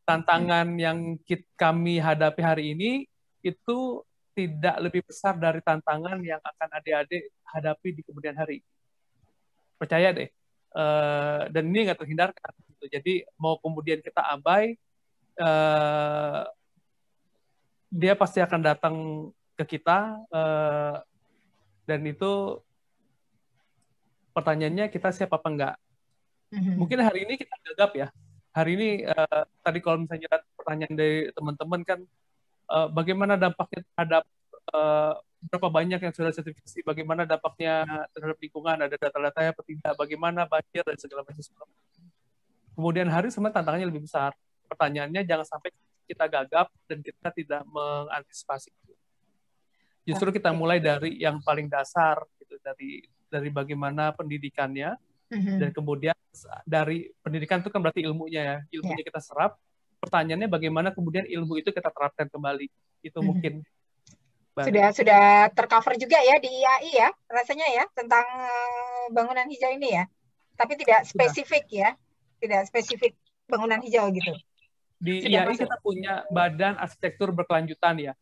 Tantangan yang kami hadapi hari ini itu tidak lebih besar dari tantangan yang akan adik-adik hadapi di kemudian hari. Percaya deh. Dan ini nggak terhindarkan. Gitu. Jadi mau kemudian kita abai, dia pasti akan datang ke kita, dan itu pertanyaannya kita siap apa enggak. Mungkin hari ini kita gagap ya. Hari ini tadi kalau misalnya pertanyaan dari teman-teman kan, bagaimana dampaknya terhadap berapa banyak yang sudah sertifikasi, bagaimana dampaknya terhadap lingkungan, ada data-datanya apa tidak, bagaimana banjir dan segala macam. Kemudian hari sebenarnya tantangannya lebih besar. Pertanyaannya jangan sampai kita gagap dan kita tidak mengantisipasi. Justru kita mulai dari yang paling dasar, gitu, dari bagaimana pendidikannya, dan kemudian dari pendidikan itu kan berarti ilmunya ya, ilmunya kita serap. Pertanyaannya bagaimana kemudian ilmu itu kita terapkan kembali. Itu mungkin sudah tercover juga ya di IAI ya, rasanya ya, tentang bangunan hijau ini ya. Tapi tidak spesifik ya, tidak spesifik bangunan hijau gitu. Di IAI kita punya badan arsitektur berkelanjutan ya.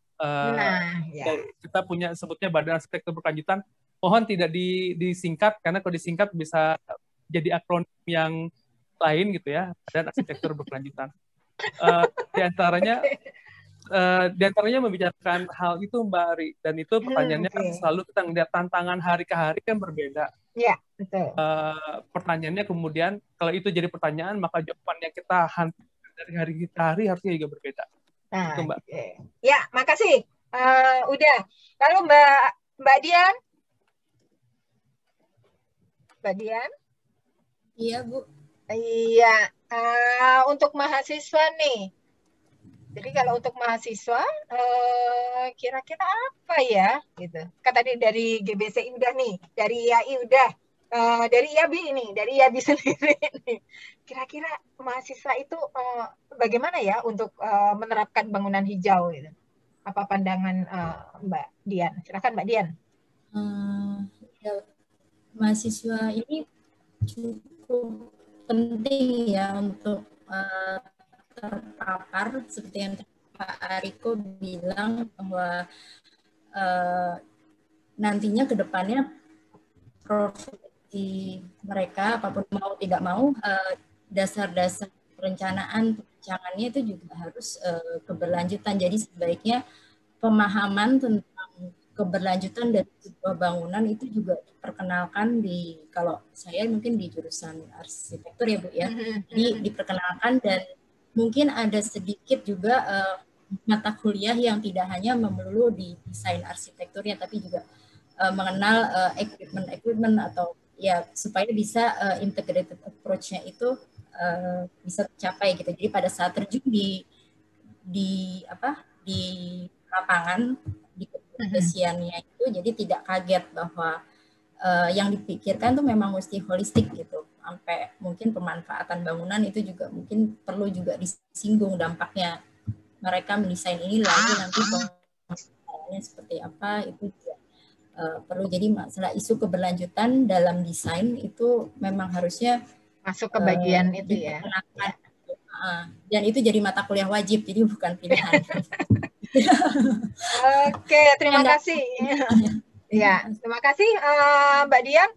Kita punya sebutnya badan arsitektur berkelanjutan. Mohon tidak disingkat, karena kalau disingkat bisa jadi akronim yang lain gitu ya. Badan arsitektur berkelanjutan. Di antaranya membicarakan hal itu Mbak Ari, dan itu pertanyaannya kan selalu kita melihat tantangan hari ke hari kan berbeda. Iya, betul. Pertanyaannya kemudian kalau itu jadi pertanyaan, maka jawaban yang kita hantarkan dari hari ke hari harusnya juga berbeda. Nah, itu, Mbak. Ya, makasih. Udah. Lalu Mbak Dian. Mbak Dian. Iya, Bu. Iya, untuk mahasiswa nih. Jadi kalau untuk mahasiswa, kira-kira apa ya? Gitu. Kan tadi dari GBC udah nih, dari IAI udah, dari IABI ini, dari IABI sendiri nih. Kira-kira mahasiswa itu bagaimana ya untuk menerapkan bangunan hijau? Gitu. Apa pandangan Mbak Dian? Silakan Mbak Dian. Ya, mahasiswa ini cukup penting ya untuk terpapar seperti yang Pak Ariko bilang bahwa nantinya ke depannya profesi mereka apapun mau tidak mau dasar-dasar perencanaan-perencanannya itu juga harus keberlanjutan. Jadi sebaiknya pemahaman tentang keberlanjutan dari sebuah bangunan itu juga diperkenalkan di, kalau saya mungkin di jurusan arsitektur ya Bu ya, jadi diperkenalkan dan mungkin ada sedikit juga mata kuliah yang tidak hanya melulu di desain arsitekturnya tapi juga mengenal equipment atau ya supaya bisa integrated approach-nya itu bisa tercapai gitu. Jadi pada saat terjun di lapangan di keprofesiannya itu jadi tidak kaget bahwa yang dipikirkan tuh memang mesti holistik gitu. Sampai mungkin pemanfaatan bangunan itu juga mungkin perlu juga disinggung dampaknya. Mereka mendesain ini lalu nanti penggunaannya seperti apa itu juga perlu. Jadi masalah isu keberlanjutan dalam desain itu memang harusnya masuk ke bagian itu ya. Dan itu jadi mata kuliah wajib, jadi bukan pilihan. Oke, terima kasih. Ya, terima kasih Mbak Dian.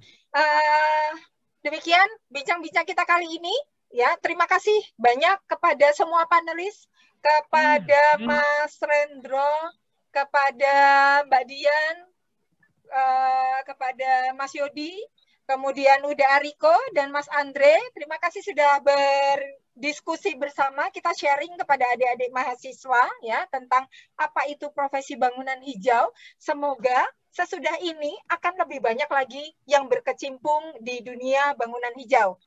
Demikian bincang-bincang kita kali ini. Ya, terima kasih banyak kepada semua panelis, kepada Mas Rendro, kepada Mbak Dian, kepada Mas Yodi, kemudian Uda Ariko dan Mas Andre. Terima kasih sudah berdiskusi bersama, kita sharing kepada adik-adik mahasiswa ya tentang apa itu profesi bangunan hijau. Semoga sesudah ini akan lebih banyak lagi yang berkecimpung di dunia bangunan hijau.